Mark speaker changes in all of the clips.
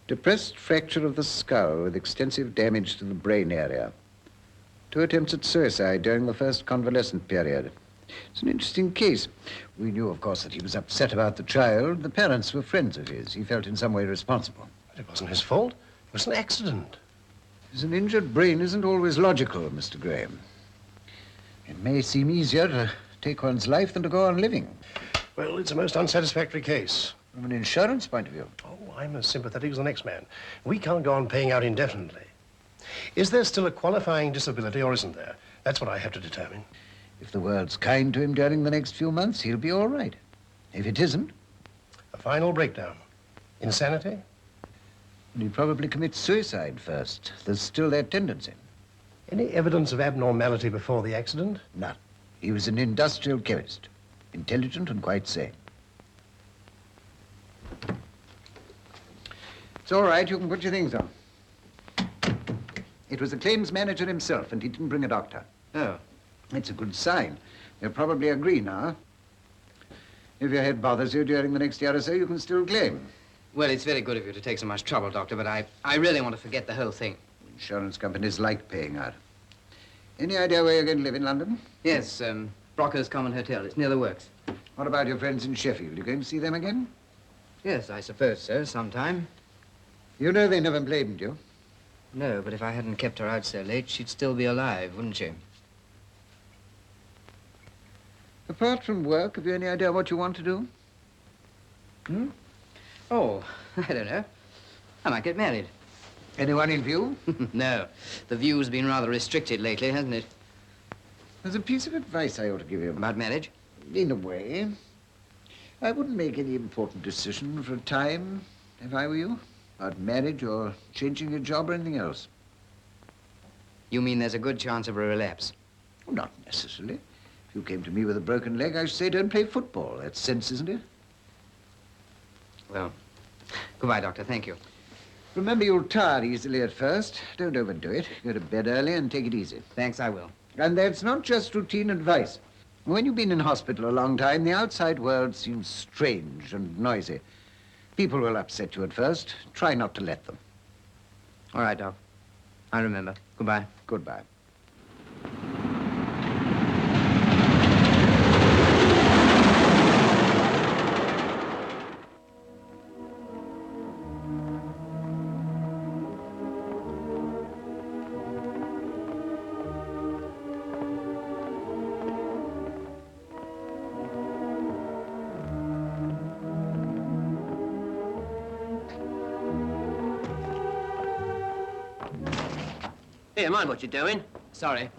Speaker 1: Depressed fracture of the skull with extensive damage to the brain area. 2 attempts at suicide during the first convalescent period. It's an interesting case. We knew, of course, that he was upset about the child. The parents were friends of his. He felt in some way responsible.
Speaker 2: But it wasn't his fault. It was an accident.
Speaker 1: An injured brain isn't always logical, Mr. Graham. It may seem easier to take one's life than to go on living.
Speaker 2: Well, it's a most unsatisfactory case.
Speaker 1: From an insurance point of view.
Speaker 2: Oh, I'm as sympathetic as the next man. We can't go on paying out indefinitely. Is there still a qualifying disability or isn't there? That's what I have to determine.
Speaker 1: If the world's kind to him during the next few months, he'll be all right. If it isn't...
Speaker 2: A final breakdown. Insanity?
Speaker 1: He'd probably commit suicide first. There's still that tendency.
Speaker 2: Any evidence of abnormality before the accident?
Speaker 1: None. He was an industrial chemist. Intelligent and quite sane. It's all right. You can put your things on. It was the claims manager himself, and he didn't bring a doctor.
Speaker 3: Oh.
Speaker 1: It's a good sign. They'll probably agree now. If your head bothers you during the next year or so, you can still claim.
Speaker 3: Well, it's very good of you to take so much trouble, Doctor, but I really want to forget the whole thing.
Speaker 1: Insurance companies like paying out. Any idea where you're going to live in London?
Speaker 3: Yes, Brocker's Common Hotel. It's near the works.
Speaker 1: What about your friends in Sheffield? You going to see them again?
Speaker 3: Yes, I suppose so, sometime.
Speaker 1: You know they never blamed you.
Speaker 3: No, but if I hadn't kept her out so late, she'd still be alive, wouldn't she?
Speaker 1: Apart from work, have you any idea what you want to do?
Speaker 3: Hmm? Oh, I don't know. I might get married.
Speaker 1: Anyone in view?
Speaker 3: No. The view's been rather restricted lately, hasn't it?
Speaker 1: There's a piece of advice I ought to give you.
Speaker 3: About marriage?
Speaker 1: In a way. I wouldn't make any important decision for a time, if I were you, about marriage or changing your job or anything else.
Speaker 3: You mean there's a good chance of a relapse?
Speaker 1: Well, not necessarily. If you came to me with a broken leg, I should say don't play football. That's sense, isn't it?
Speaker 3: Well, goodbye, Doctor. Thank you.
Speaker 1: Remember, you'll tire easily at first. Don't overdo it. Go to bed early and take it easy.
Speaker 3: Thanks, I will.
Speaker 1: And that's not just routine advice. When you've been in hospital a long time, the outside world seems strange and noisy. People will upset you at first. Try not to let them.
Speaker 3: All right, Doc. I remember. Goodbye.
Speaker 1: Goodbye.
Speaker 4: Here, mind what you're doing.
Speaker 3: Sorry.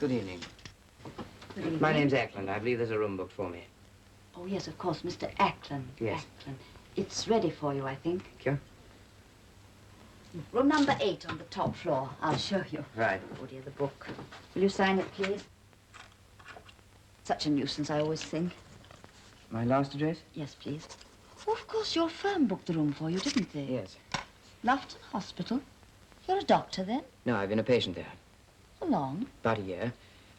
Speaker 3: Good evening.
Speaker 5: Good evening.
Speaker 3: My name's Ackland. I believe there's a room booked for me.
Speaker 5: Oh, yes, of course, Mr. Ackland.
Speaker 3: Yes.
Speaker 5: Ackland. It's ready for you, I think.
Speaker 3: Thank you.
Speaker 5: Room number 8 on the top floor. I'll show you.
Speaker 3: Right.
Speaker 5: Oh, dear, the book. Will you sign it, please? Such a nuisance, I always think.
Speaker 3: My last address?
Speaker 5: Yes, please. Oh, of course, your firm booked the room for you, didn't they?
Speaker 3: Yes.
Speaker 5: Loughton Hospital. You're a doctor, then?
Speaker 3: No, I've been a patient there.
Speaker 5: For long?
Speaker 3: About a year.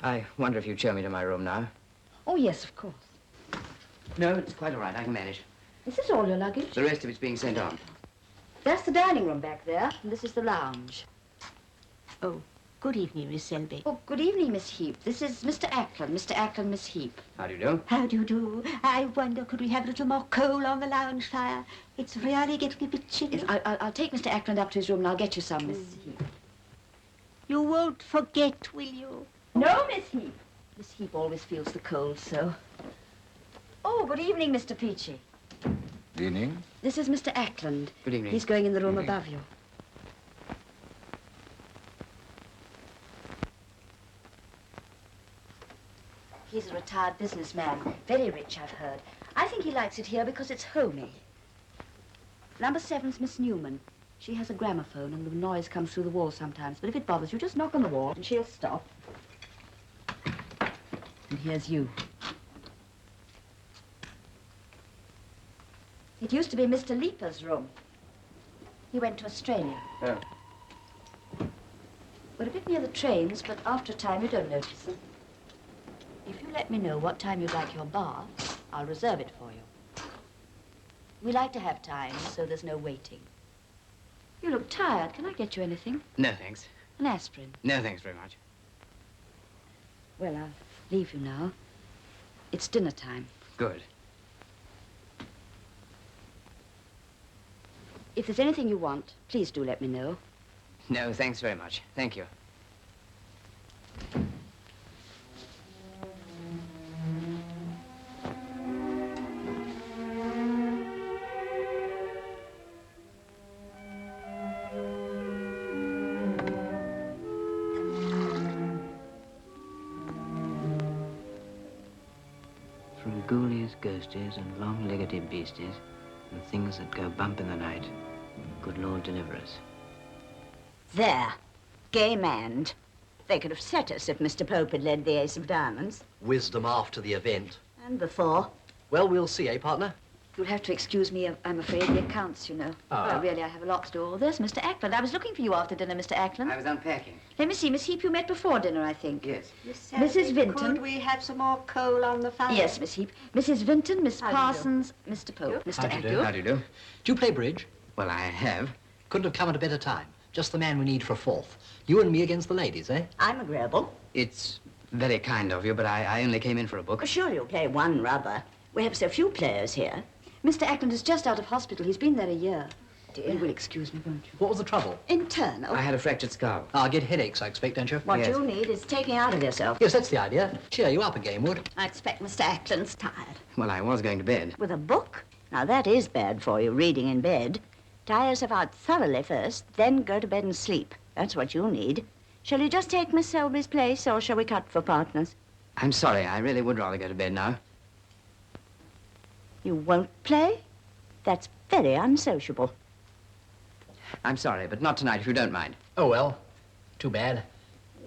Speaker 3: I wonder if you'd show me to my room now.
Speaker 5: Oh, yes, of course.
Speaker 3: No, it's quite all right. I can manage.
Speaker 5: Is this all your luggage?
Speaker 3: The rest of it's being sent on.
Speaker 5: That's the dining room back there, and this is the lounge.
Speaker 6: Oh, good evening, Miss Selby.
Speaker 5: Oh, good evening, Miss Heap. This is Mr. Ackland. Mr. Ackland, Miss Heap.
Speaker 3: How do you do?
Speaker 6: How do you do? I wonder, could we have a little more coal on the lounge fire? It's really getting a bit chilly.
Speaker 5: Yes, I'll take Mr. Ackland up to his room, and I'll get you some, Miss Heap.
Speaker 6: You won't forget, will you?
Speaker 5: No, Miss Heap. Miss Heap always feels the cold so. Oh, good evening, Mr. Peachy.
Speaker 1: Evening.
Speaker 5: This is Mr. Ackland.
Speaker 3: Good evening.
Speaker 5: He's going in the room
Speaker 3: Evening.
Speaker 5: above you. He's a retired businessman. Very rich, I've heard. I think he likes it here because it's homey. Number 7's Miss Newman. She has a gramophone and the noise comes through the wall sometimes. But if it bothers you, just knock on the wall and she'll stop. And here's you. It used to be Mr. Leaper's room. He went to Australia.
Speaker 3: Oh.
Speaker 5: We're a bit near the trains, but after a time you don't notice them. If you let me know what time you'd like your bath, I'll reserve it for you. We like to have time, so there's no waiting. You look tired. Can I get you anything?
Speaker 3: No, thanks.
Speaker 5: An aspirin.
Speaker 3: No, thanks very much.
Speaker 5: Well, I'll leave you now. It's dinner time.
Speaker 3: Good.
Speaker 5: If there's anything you want, please do let me know.
Speaker 3: No, thanks very much. Thank you. Through ghoulies, ghosties, and long-legged beasties, and things that go bump in the night, good Lord deliver us.
Speaker 6: There.
Speaker 7: game hand. They could have set us if Mr. Pope had led the ace of diamonds.
Speaker 8: Wisdom after the event.
Speaker 7: And before.
Speaker 8: Well, we'll see, eh, partner?
Speaker 5: You'll have to excuse me, I'm afraid, the accounts, you know.
Speaker 8: Ah.
Speaker 5: Really, I have a lot to do. Oh, there's Mr. Ackland. I was looking for you after dinner, Mr. Ackland.
Speaker 3: I was unpacking.
Speaker 5: Let me see, Miss Heap, you met before dinner, I think.
Speaker 3: Yes.
Speaker 5: Mrs. Vinton.
Speaker 6: Could we have some more coal on the fire?
Speaker 5: Yes, Miss Heap. Mrs. Vinton, Miss
Speaker 7: How do you do?
Speaker 5: Parsons, Mr. Pope, Mr.
Speaker 8: How do you do?
Speaker 5: Ackland.
Speaker 3: How do you do?
Speaker 8: Do you play bridge?
Speaker 3: Well, I have.
Speaker 8: Couldn't have come at a better time. Just the man we need for a fourth. You and me against the ladies, eh?
Speaker 7: I'm agreeable.
Speaker 3: It's very kind of you, but I only came in for a book.
Speaker 7: Well, sure, you'll play one rubber. We have so few players here.
Speaker 5: Mr. Ackland is just out of hospital. He's been there a year. You will excuse me, won't you?
Speaker 8: What was the trouble?
Speaker 7: Internal.
Speaker 3: I had a fractured skull.
Speaker 8: Ah, get headaches, I expect, don't you?
Speaker 7: What
Speaker 3: Yes.
Speaker 7: you need is taking out of yourself.
Speaker 8: Yes, that's the idea. Cheer you up again, Wood.
Speaker 7: I expect Mr. Ackland's tired.
Speaker 3: Well, I was going to bed.
Speaker 7: With a book? Now, that is bad for you, reading in bed. Tire yourself out thoroughly first, then go to bed and sleep. That's what you need. Shall you just take Miss Selby's place, or shall we cut for partners?
Speaker 3: I'm sorry. I really would rather go to bed now.
Speaker 7: You won't play? That's very unsociable.
Speaker 3: I'm sorry, but not tonight, if you don't mind.
Speaker 8: Oh, well. Too bad.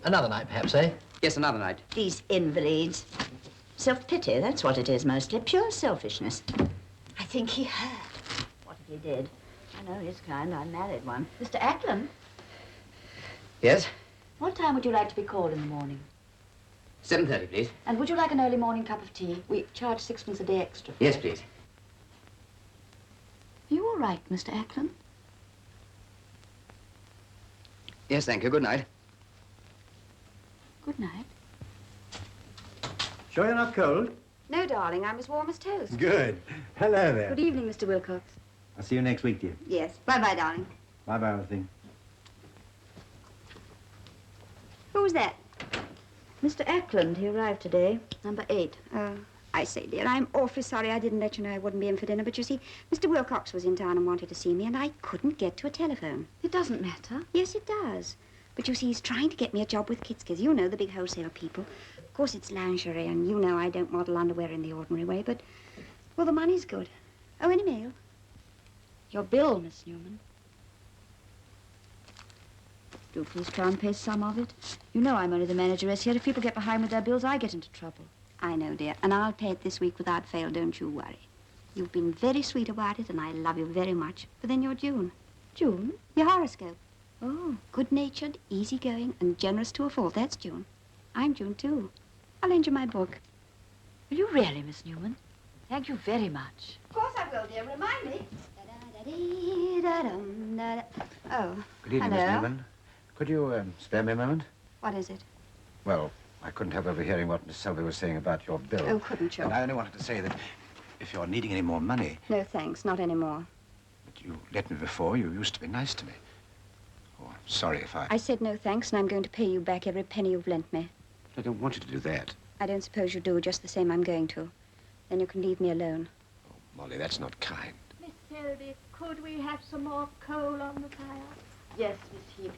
Speaker 8: Another night, perhaps, eh?
Speaker 3: Yes, another night.
Speaker 7: These invalids. Self-pity, that's what it is mostly. Pure selfishness. I think he heard. What if he did? I know his kind. I married one.
Speaker 5: Mr. Ackland,
Speaker 3: Yes?
Speaker 5: what time would you like to be called in the morning?
Speaker 3: 7:30, please.
Speaker 5: And would you like an early morning cup of tea? We charge 6pence a day extra.
Speaker 3: Yes, please.
Speaker 5: Are you all right, Mr. Ackland?
Speaker 3: Yes, thank you. Good night.
Speaker 5: Good night.
Speaker 9: Sure you're not cold?
Speaker 10: No, darling, I'm as warm as toast.
Speaker 9: Good. Hello there.
Speaker 10: Good evening, Mr. Wilcox.
Speaker 9: I'll see you next week, dear.
Speaker 10: Yes. Bye-bye, darling.
Speaker 9: Bye-bye, old thing.
Speaker 10: Who was that?
Speaker 5: Mr. Ackland, he arrived today, number 8.
Speaker 10: Oh, I say, dear, I'm awfully sorry I didn't let you know I wouldn't be in for dinner, but you see, Mr. Wilcox was in town and wanted to see me, and I couldn't get to a telephone.
Speaker 5: It doesn't matter.
Speaker 10: Yes, it does. But you see, he's trying to get me a job with Kitskis. You know, the big wholesale people. Of course, it's lingerie, and you know I don't model underwear in the ordinary way, but, well, the money's good. Oh, any mail?
Speaker 5: Your bill, Miss Newman. Do please try and pay some of it. You know I'm only the manageress here. If people get behind with their bills, I get into trouble.
Speaker 10: I know, dear, and I'll pay it this week without fail, don't you worry. You've been very sweet about it, and I love you very much. But then you're June.
Speaker 5: June?
Speaker 10: Your horoscope.
Speaker 5: Oh.
Speaker 10: Good-natured, easygoing, and generous to a fault. That's June. I'm June, too. I'll lend you my book.
Speaker 5: Will you really, Miss Newman? Thank you very much.
Speaker 10: Of course I will, dear. Remind me. Oh,
Speaker 1: Good evening, Miss
Speaker 10: hello.
Speaker 1: Newman. Could you spare me a moment?
Speaker 10: What is it?
Speaker 1: Well, I couldn't help overhearing what Miss Selby was saying about your bill.
Speaker 10: Oh, couldn't you?
Speaker 1: And I only wanted to say that if you're needing any more money,
Speaker 10: No, thanks. Not anymore.
Speaker 1: but you let me before, you used to be nice to me. Oh, I'm sorry if
Speaker 10: I said no thanks, and I'm going to pay you back every penny you've lent me.
Speaker 1: I don't want you to do that.
Speaker 10: I don't suppose you do. Just the same, I'm going to. Then you can leave me alone.
Speaker 1: Oh, Molly, that's not kind.
Speaker 6: Miss Selby, could we have some more coal on the fire?
Speaker 5: Yes, Miss Heap.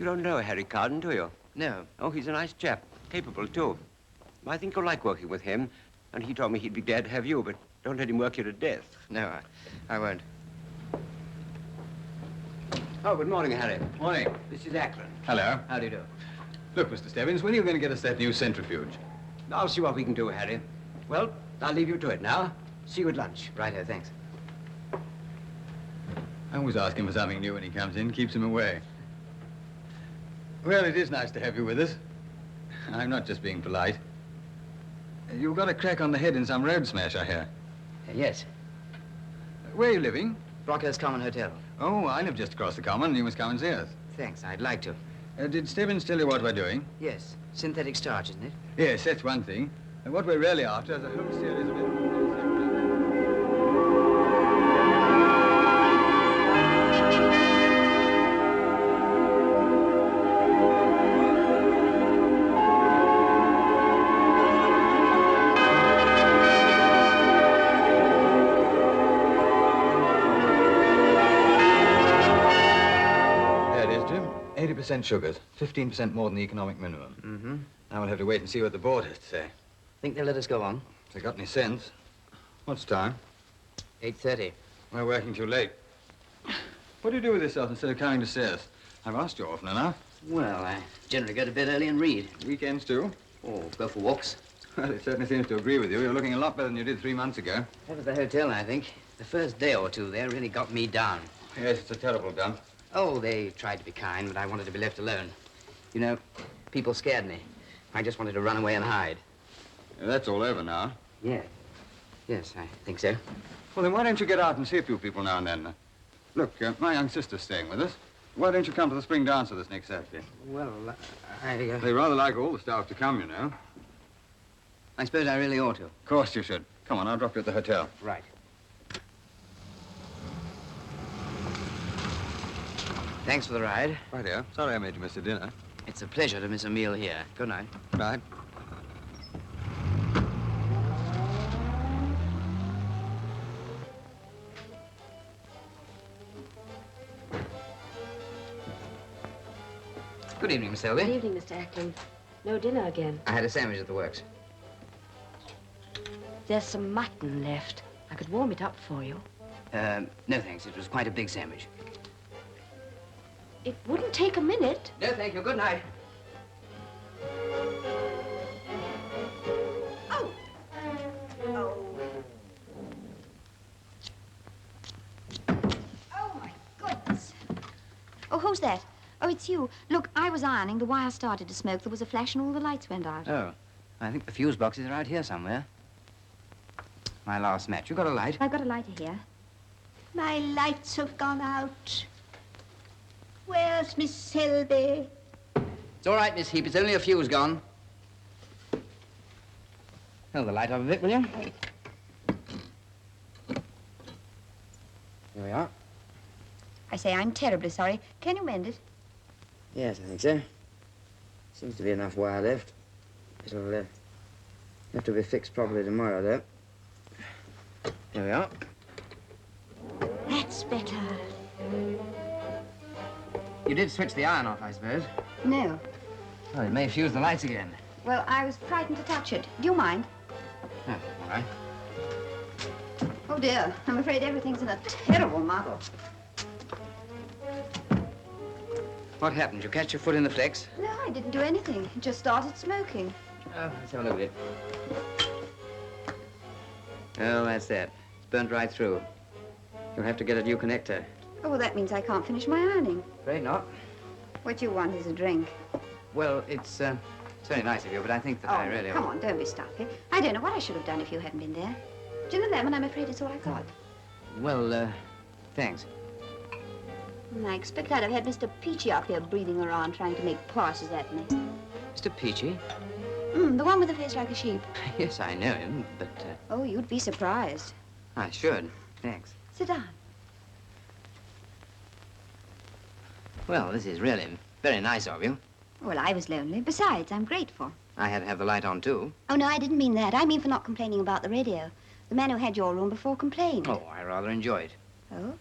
Speaker 4: You don't know Harry Carden, do you?
Speaker 3: No.
Speaker 4: Oh, he's a nice chap. Capable, too. I think you'll like working with him. And he told me he'd be glad to have you, but don't let him work you to death.
Speaker 3: No, I won't.
Speaker 4: Oh, good morning, Harry.
Speaker 11: Morning.
Speaker 4: This is Ackland.
Speaker 11: Hello.
Speaker 3: How do you do?
Speaker 11: Look, Mr. Stebbins, when are you going to get us that new centrifuge?
Speaker 4: I'll see what we can do, Harry. Well, I'll leave you to it now. See you at lunch.
Speaker 3: Righto, thanks.
Speaker 11: I always ask him for something new when he comes in, keeps him away. Well, it is nice to have you with us. I'm not just being polite. You've got a crack on the head in some road smash, I hear.
Speaker 3: Yes.
Speaker 11: Where are you living?
Speaker 3: Brockhurst Common Hotel.
Speaker 11: Oh, I live just across the common. You must come and see us.
Speaker 3: Thanks, I'd like to.
Speaker 11: Did Stebbins tell you what we're doing?
Speaker 3: Yes. Synthetic starch, isn't it?
Speaker 11: Yes, that's one thing. And what we're really after is a whole series of... There it is, Jim. 80% sugars, 15% more than the economic minimum.
Speaker 3: Mm-hmm.
Speaker 11: Now we'll have to wait and see what the board has to say.
Speaker 3: Think they'll let us go on?
Speaker 11: If they got any sense. What's time?
Speaker 3: 8:30.
Speaker 11: We're working too late. What do you do with yourself instead of coming to see us? I've asked you often enough.
Speaker 3: Well, I generally go to bed early and read.
Speaker 11: Weekends, too?
Speaker 3: Or go for walks.
Speaker 11: Well, it certainly seems to agree with you. You're looking a lot better than you did 3 months ago.
Speaker 3: That was the hotel, I think. The first day or two there really got me down.
Speaker 11: Yes, it's a terrible dump.
Speaker 3: Oh, they tried to be kind, but I wanted to be left alone. You know, people scared me. I just wanted to run away and hide.
Speaker 11: Yeah, that's all over now.
Speaker 3: Yeah. Yes, I think so.
Speaker 11: Well, then why don't you get out and see a few people now and then? Look, my young sister's staying with us. Why don't you come to the spring dance with us next Saturday?
Speaker 3: Well,
Speaker 11: They rather like all the staff to come, you know.
Speaker 3: I suppose I really ought to.
Speaker 11: Of course you should. Come on, I'll drop you at the hotel.
Speaker 3: Right. Thanks for the ride.
Speaker 11: Right here. Sorry I made you miss the dinner.
Speaker 3: It's a pleasure to miss a meal here. Good night.
Speaker 11: Right.
Speaker 3: Good evening, Miss Selby.
Speaker 5: Good evening, Mr. Ackland. No dinner again.
Speaker 3: I had a sandwich at the works.
Speaker 5: There's some mutton left. I could warm it up for you.
Speaker 3: No thanks. It was quite a big sandwich.
Speaker 5: It wouldn't take a minute.
Speaker 3: No, thank you. Good night.
Speaker 6: Oh. Oh. Oh, my goodness. Oh, who's that? Oh, it's you. Look, I was ironing. The wire started to smoke. There was a flash and all the lights went out.
Speaker 3: Oh, I think the fuse boxes are out here somewhere. My last match. You got a light?
Speaker 10: I've got a lighter here.
Speaker 6: My lights have gone out. Where's Miss Selby?
Speaker 3: It's all right, Miss Heap. It's only a fuse gone. Hold the light up a bit, will you? Here we are.
Speaker 10: I say, I'm terribly sorry. Can you mend it?
Speaker 3: Yes, I think so. Seems to be enough wire left. It'll have to be fixed properly tomorrow, though. Here we are.
Speaker 10: That's better.
Speaker 3: You did switch the iron off, I suppose.
Speaker 10: No.
Speaker 3: Oh, it may fuse the lights again.
Speaker 10: Well, I was frightened to touch it. Do you mind?
Speaker 3: Oh, all right.
Speaker 10: Oh, dear. I'm afraid everything's in a terrible muddle.
Speaker 3: What happened? You catch your foot in the flex?
Speaker 10: No, I didn't do anything. It just started smoking.
Speaker 3: Oh, let's have a look at it. Oh, that's that. It's burnt right through. You'll have to get a new connector.
Speaker 10: Oh, well, that means I can't finish my ironing.
Speaker 3: Afraid not.
Speaker 10: What you want is a drink.
Speaker 3: Well, it's very nice of you, but I think that I really
Speaker 10: come
Speaker 3: ought...
Speaker 10: on, don't be stuffy. I don't know what I should have done if you hadn't been there. Gin and lemon, I'm afraid it's all I got.
Speaker 3: Well, thanks.
Speaker 10: I expect I'd have had Mr. Peachy up here breathing around trying to make passes at me.
Speaker 3: Mr. Peachy?
Speaker 10: The one with the face like a sheep.
Speaker 3: Yes, I know him, but...
Speaker 10: Oh, you'd be surprised.
Speaker 3: I should. Thanks.
Speaker 10: Sit down.
Speaker 3: Well, this is really very nice of you.
Speaker 10: Well, I was lonely. Besides, I'm grateful.
Speaker 3: I had to have the light on, too.
Speaker 10: Oh, no, I didn't mean that. I mean for not complaining about the radio. The man who had your room before complained.
Speaker 3: Oh, I rather enjoyed.
Speaker 10: Oh?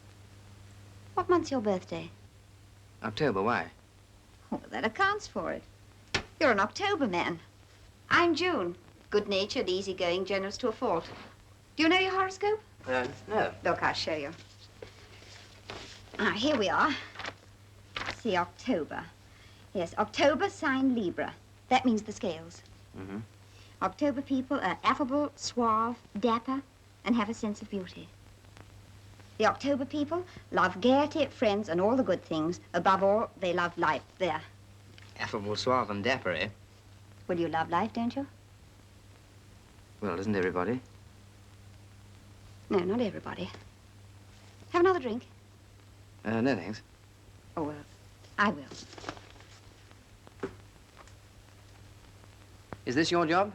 Speaker 10: What month's your birthday?
Speaker 3: October, why?
Speaker 10: Oh, that accounts for it. You're an October man. I'm June. Good-natured, easygoing, generous to a fault. Do you know your horoscope?
Speaker 3: No.
Speaker 10: Look, I'll show you. Ah, here we are. See, October. Yes, October, sign Libra. That means the scales.
Speaker 3: Mm-hmm.
Speaker 10: October people are affable, suave, dapper, and have a sense of beauty. The October people love gaiety, friends, and all the good things. Above all, they love life. There.
Speaker 3: Affable, suave, and dapper, eh?
Speaker 10: Well, you love life, don't you?
Speaker 3: Well, doesn't everybody?
Speaker 10: No, not everybody. Have another drink?
Speaker 3: No, thanks.
Speaker 10: Oh, well, I will.
Speaker 3: Is this your job?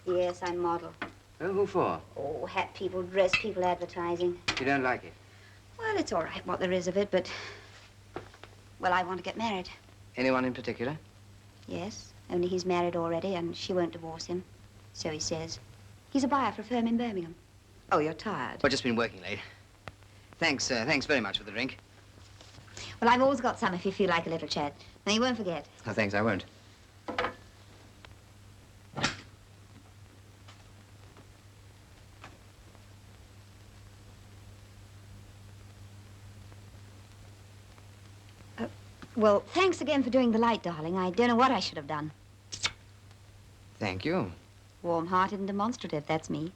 Speaker 10: Yes, I'm model.
Speaker 3: Oh, who for?
Speaker 10: Oh, hat people, dress people, advertising.
Speaker 3: You don't like it?
Speaker 10: Well, it's all right what there is of it, but... Well, I want to get married.
Speaker 3: Anyone in particular?
Speaker 10: Yes, only he's married already, and she won't divorce him. So he says. He's a buyer for a firm in Birmingham. Oh, you're tired.
Speaker 3: I've just been working late. Thanks very much for the drink.
Speaker 10: Well, I've always got some if you feel like a little chat. Now, you won't forget.
Speaker 3: No, thanks, I won't.
Speaker 10: Well, thanks again for doing the light, darling. I don't know what I should have done.
Speaker 3: Thank you.
Speaker 10: Warm-hearted and demonstrative, that's me.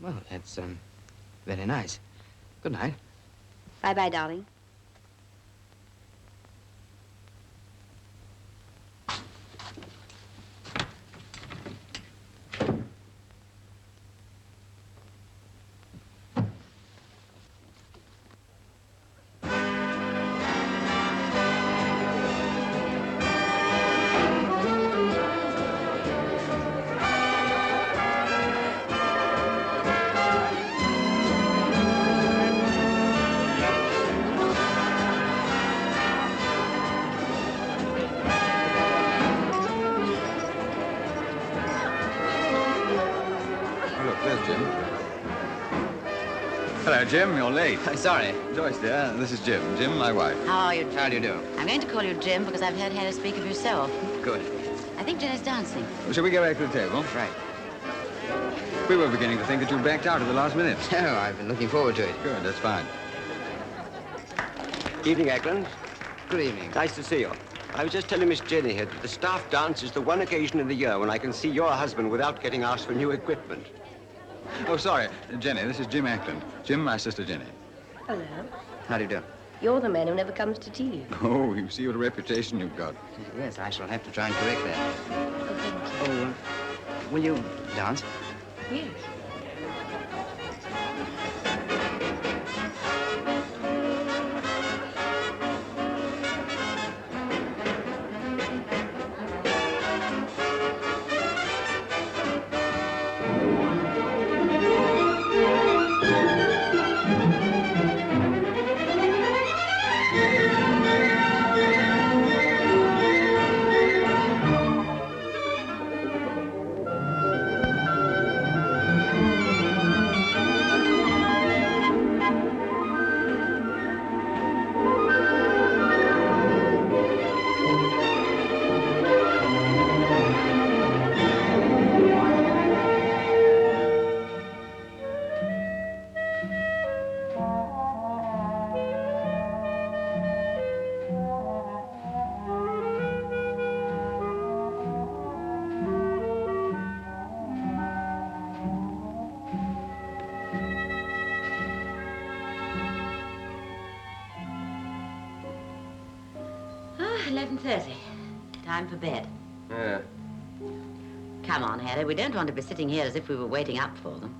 Speaker 3: Well, that's, very nice. Good night.
Speaker 10: Bye-bye, darling.
Speaker 11: Hello, Jim. You're late.
Speaker 3: Sorry.
Speaker 11: Joyce, dear, this is Jim. Jim, my wife.
Speaker 7: How are you?
Speaker 3: How do you do?
Speaker 7: I'm going to call you Jim because I've heard Hannah speak of yourself.
Speaker 3: Good.
Speaker 7: I think Jenny's dancing.
Speaker 11: Well, shall we go back to the table?
Speaker 3: Right.
Speaker 11: We were beginning to think that you backed out at the last minute.
Speaker 3: Oh, I've been looking forward to it.
Speaker 11: Good, that's fine.
Speaker 4: Evening, Eklund.
Speaker 3: Good evening.
Speaker 4: Nice to see you. I was just telling Miss Jenny here that the staff dance is the one occasion in the year when I can see your husband without getting asked for new equipment.
Speaker 11: Oh, sorry. Jenny, this is Jim Acton. Jim, my sister Jenny.
Speaker 12: Hello.
Speaker 3: How do you do?
Speaker 12: You're the man who never comes to tea.
Speaker 11: Oh, you see what a reputation you've got.
Speaker 3: Yes, I shall have to try and correct that.
Speaker 12: Oh, thank you.
Speaker 3: Oh, will you dance?
Speaker 12: Yes.
Speaker 7: Oh, 11:30. Time for bed.
Speaker 4: Yeah.
Speaker 7: Come on, Harry. We don't want to be sitting here as if we were waiting up for them.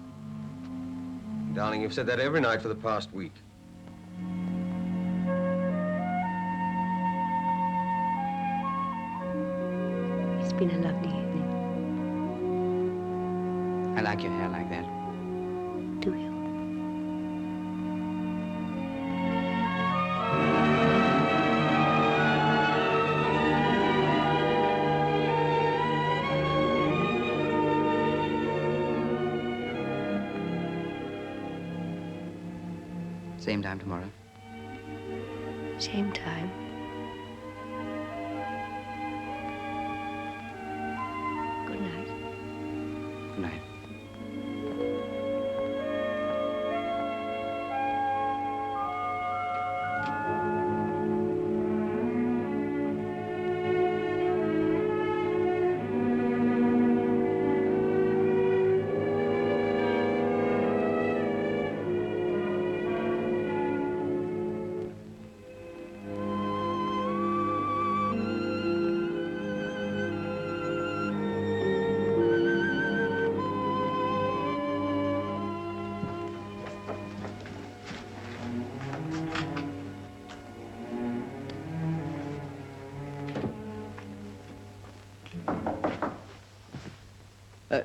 Speaker 4: Darling, you've said that every night for the past week.
Speaker 12: It's been a lovely evening.
Speaker 3: I like your hair like that.
Speaker 12: Do you?
Speaker 3: Same time tomorrow.
Speaker 12: Same time.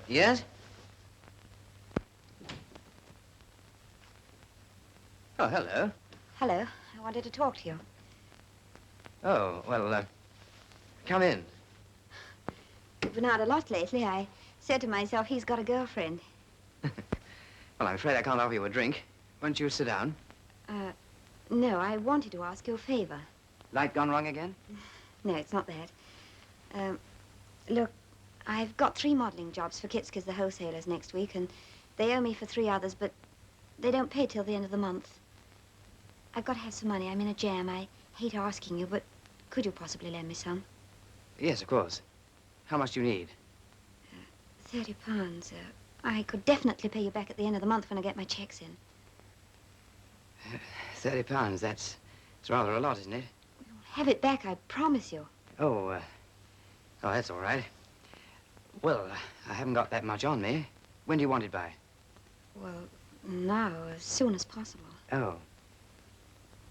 Speaker 3: Yes? Oh, hello.
Speaker 10: Hello. I wanted to talk to you.
Speaker 3: Oh, well, come in.
Speaker 10: We've been out a lot lately. I said to myself, he's got a girlfriend.
Speaker 3: Well, I'm afraid I can't offer you a drink. Won't you sit down?
Speaker 10: No, I wanted to ask you a favor.
Speaker 3: Light gone wrong again?
Speaker 10: No, it's not that. Look, I've got 3 modeling jobs for Kitska's, the wholesalers, next week, and they owe me for 3 others, but they don't pay till the end of the month. I've got to have some money. I'm in a jam. I hate asking you, but could you possibly lend me some?
Speaker 3: Yes, of course. How much do you need?
Speaker 10: £30. I could definitely pay you back at the end of the month when I get my checks in.
Speaker 3: £30, that's rather a lot, isn't it?
Speaker 10: Have it back, I promise you.
Speaker 3: Oh, that's all right. Well, I haven't got that much on me. When do you want it by?
Speaker 10: Well, now, as soon as possible.
Speaker 3: Oh.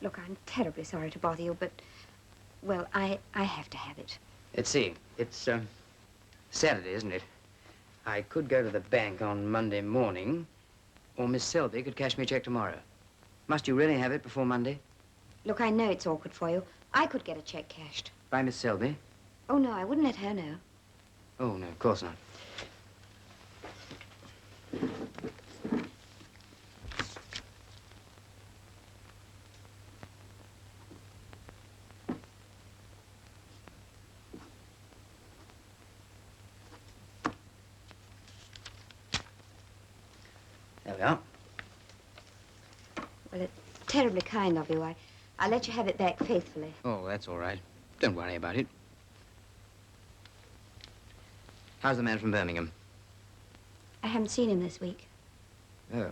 Speaker 10: Look, I'm terribly sorry to bother you, but, well, I have to have it.
Speaker 3: Let's see. It's, Saturday, isn't it? I could go to the bank on Monday morning, or Miss Selby could cash me a check tomorrow. Must you really have it before Monday?
Speaker 10: Look, I know it's awkward for you. I could get a check cashed.
Speaker 3: By Miss Selby?
Speaker 10: Oh, no, I wouldn't let her know.
Speaker 3: Oh, no, of course not. There we are.
Speaker 10: Well, it's terribly kind of you. I'll let you have it back faithfully.
Speaker 3: Oh, that's all right. Don't worry about it. How's the man from Birmingham?
Speaker 10: I haven't seen him this week.
Speaker 3: Oh.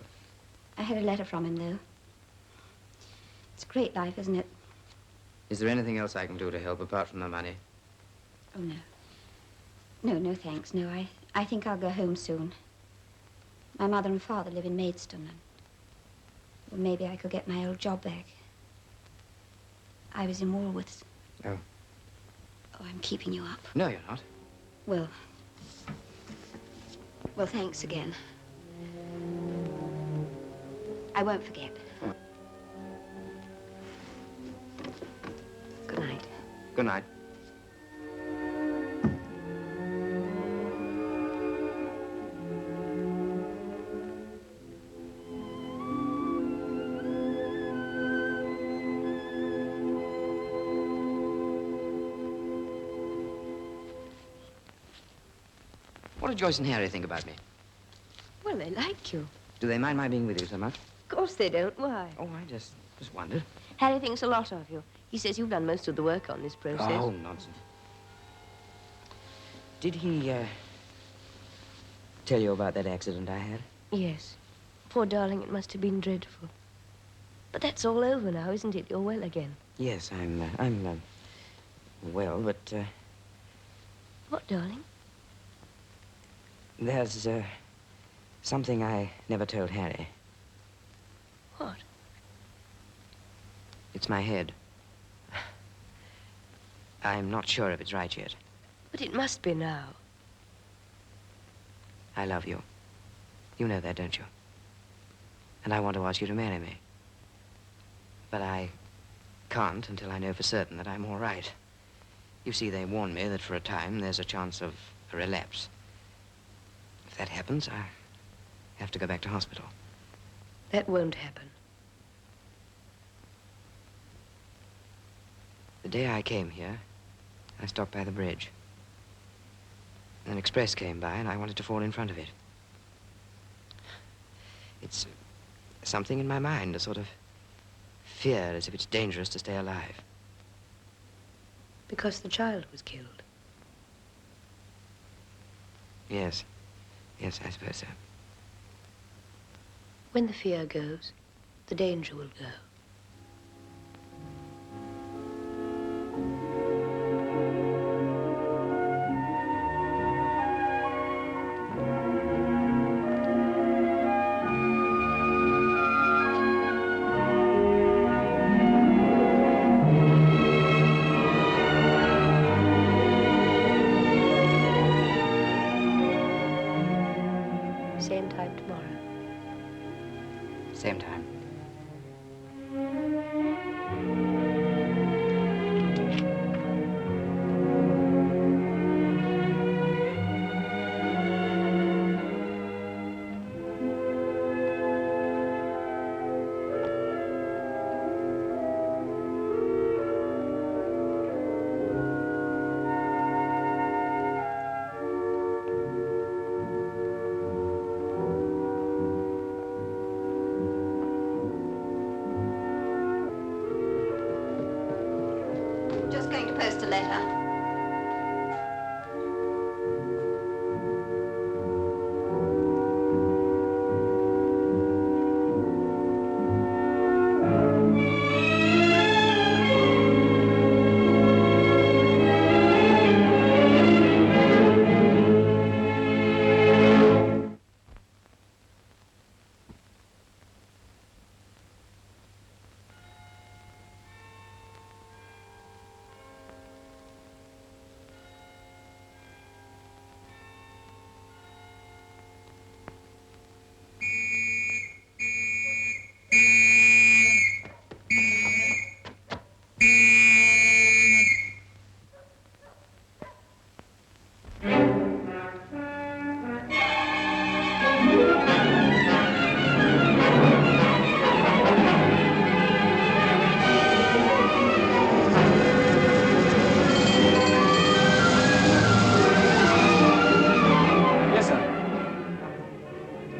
Speaker 10: I had a letter from him, though. It's a great life, isn't it?
Speaker 3: Is there anything else I can do to help apart from the money?
Speaker 10: Oh, no. No, thanks. No, I think I'll go home soon. My mother and father live in Maidstone, and well, maybe I could get my old job back. I was in Woolworths.
Speaker 3: Oh.
Speaker 10: Oh, I'm keeping you up.
Speaker 3: No, you're not.
Speaker 10: Well, thanks again. I won't forget. Good night.
Speaker 3: Good night. What do Joyce and Harry think about me?
Speaker 12: Well, they like you.
Speaker 3: Do they mind my being with you so much?
Speaker 12: Of course they don't. Why?
Speaker 3: Oh, I just wondered.
Speaker 12: Harry thinks a lot of you. He says you've done most of the work on this process.
Speaker 3: Oh, nonsense. Did he, tell you about that accident I had?
Speaker 12: Yes. Poor darling, it must have been dreadful. But that's all over now, isn't it? You're well again.
Speaker 3: Yes, I'm well, but,
Speaker 12: What, darling?
Speaker 3: there's, something I never told Harry.
Speaker 12: What?
Speaker 3: It's my head. I'm not sure if it's right yet.
Speaker 12: But it must be now.
Speaker 3: I love you. You know that, don't you? And I want to ask you to marry me. But I can't until I know for certain that I'm all right. You see, they warn me that for a time there's a chance of a relapse. If that happens, I have to go back to hospital.
Speaker 12: That won't happen.
Speaker 3: The day I came here, I stopped by the bridge. An express came by and I wanted to fall in front of it. It's something in my mind, a sort of fear as if it's dangerous to stay alive.
Speaker 12: Because the child was killed.
Speaker 3: Yes. Yes, I suppose so.
Speaker 12: When the fear goes, the danger will go.
Speaker 3: Same time.
Speaker 10: Just going to post a letter.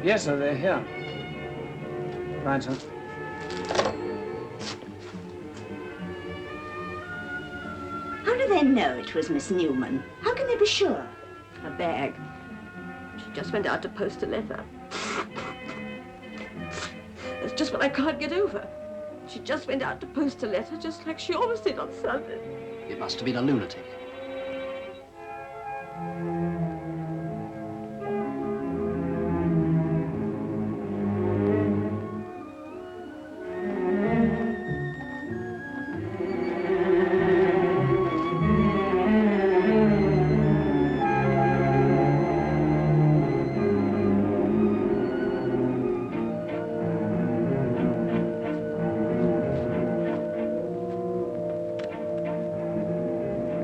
Speaker 13: Yes, sir, they're here. Right, sir.
Speaker 7: How do they know it was Miss Newman? How can they be sure?
Speaker 12: A bag. She just went out to post a letter. That's just what I can't get over. She just went out to post a letter just like she always did on Sunday.
Speaker 8: It must have been a lunatic.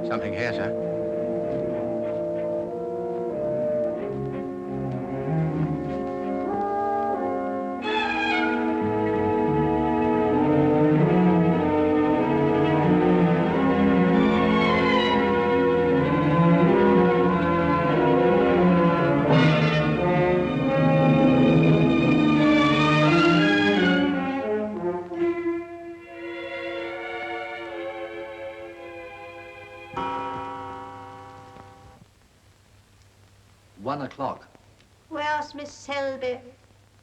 Speaker 11: Something here, sir.
Speaker 8: $1 o'clock.
Speaker 10: Where's Miss Selby?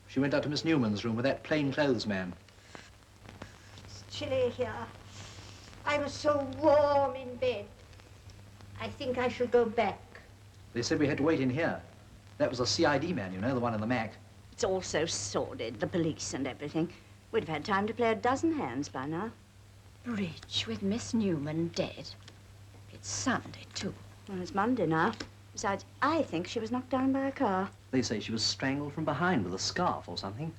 Speaker 8: She went out to Miss Newman's room with that plainclothes man.
Speaker 10: It's chilly here. I was so warm in bed. I think I shall go back.
Speaker 8: They said we had to wait in here. That was a CID man, you know, the one in the Mac.
Speaker 7: It's all so sordid, the police and everything. We'd have had time to play a dozen hands by now.
Speaker 14: Bridge with Miss Newman dead. It's Sunday, too.
Speaker 7: Well, it's Monday now. Besides, I think she was knocked down by a car.
Speaker 8: They say she was strangled from behind with a scarf or something.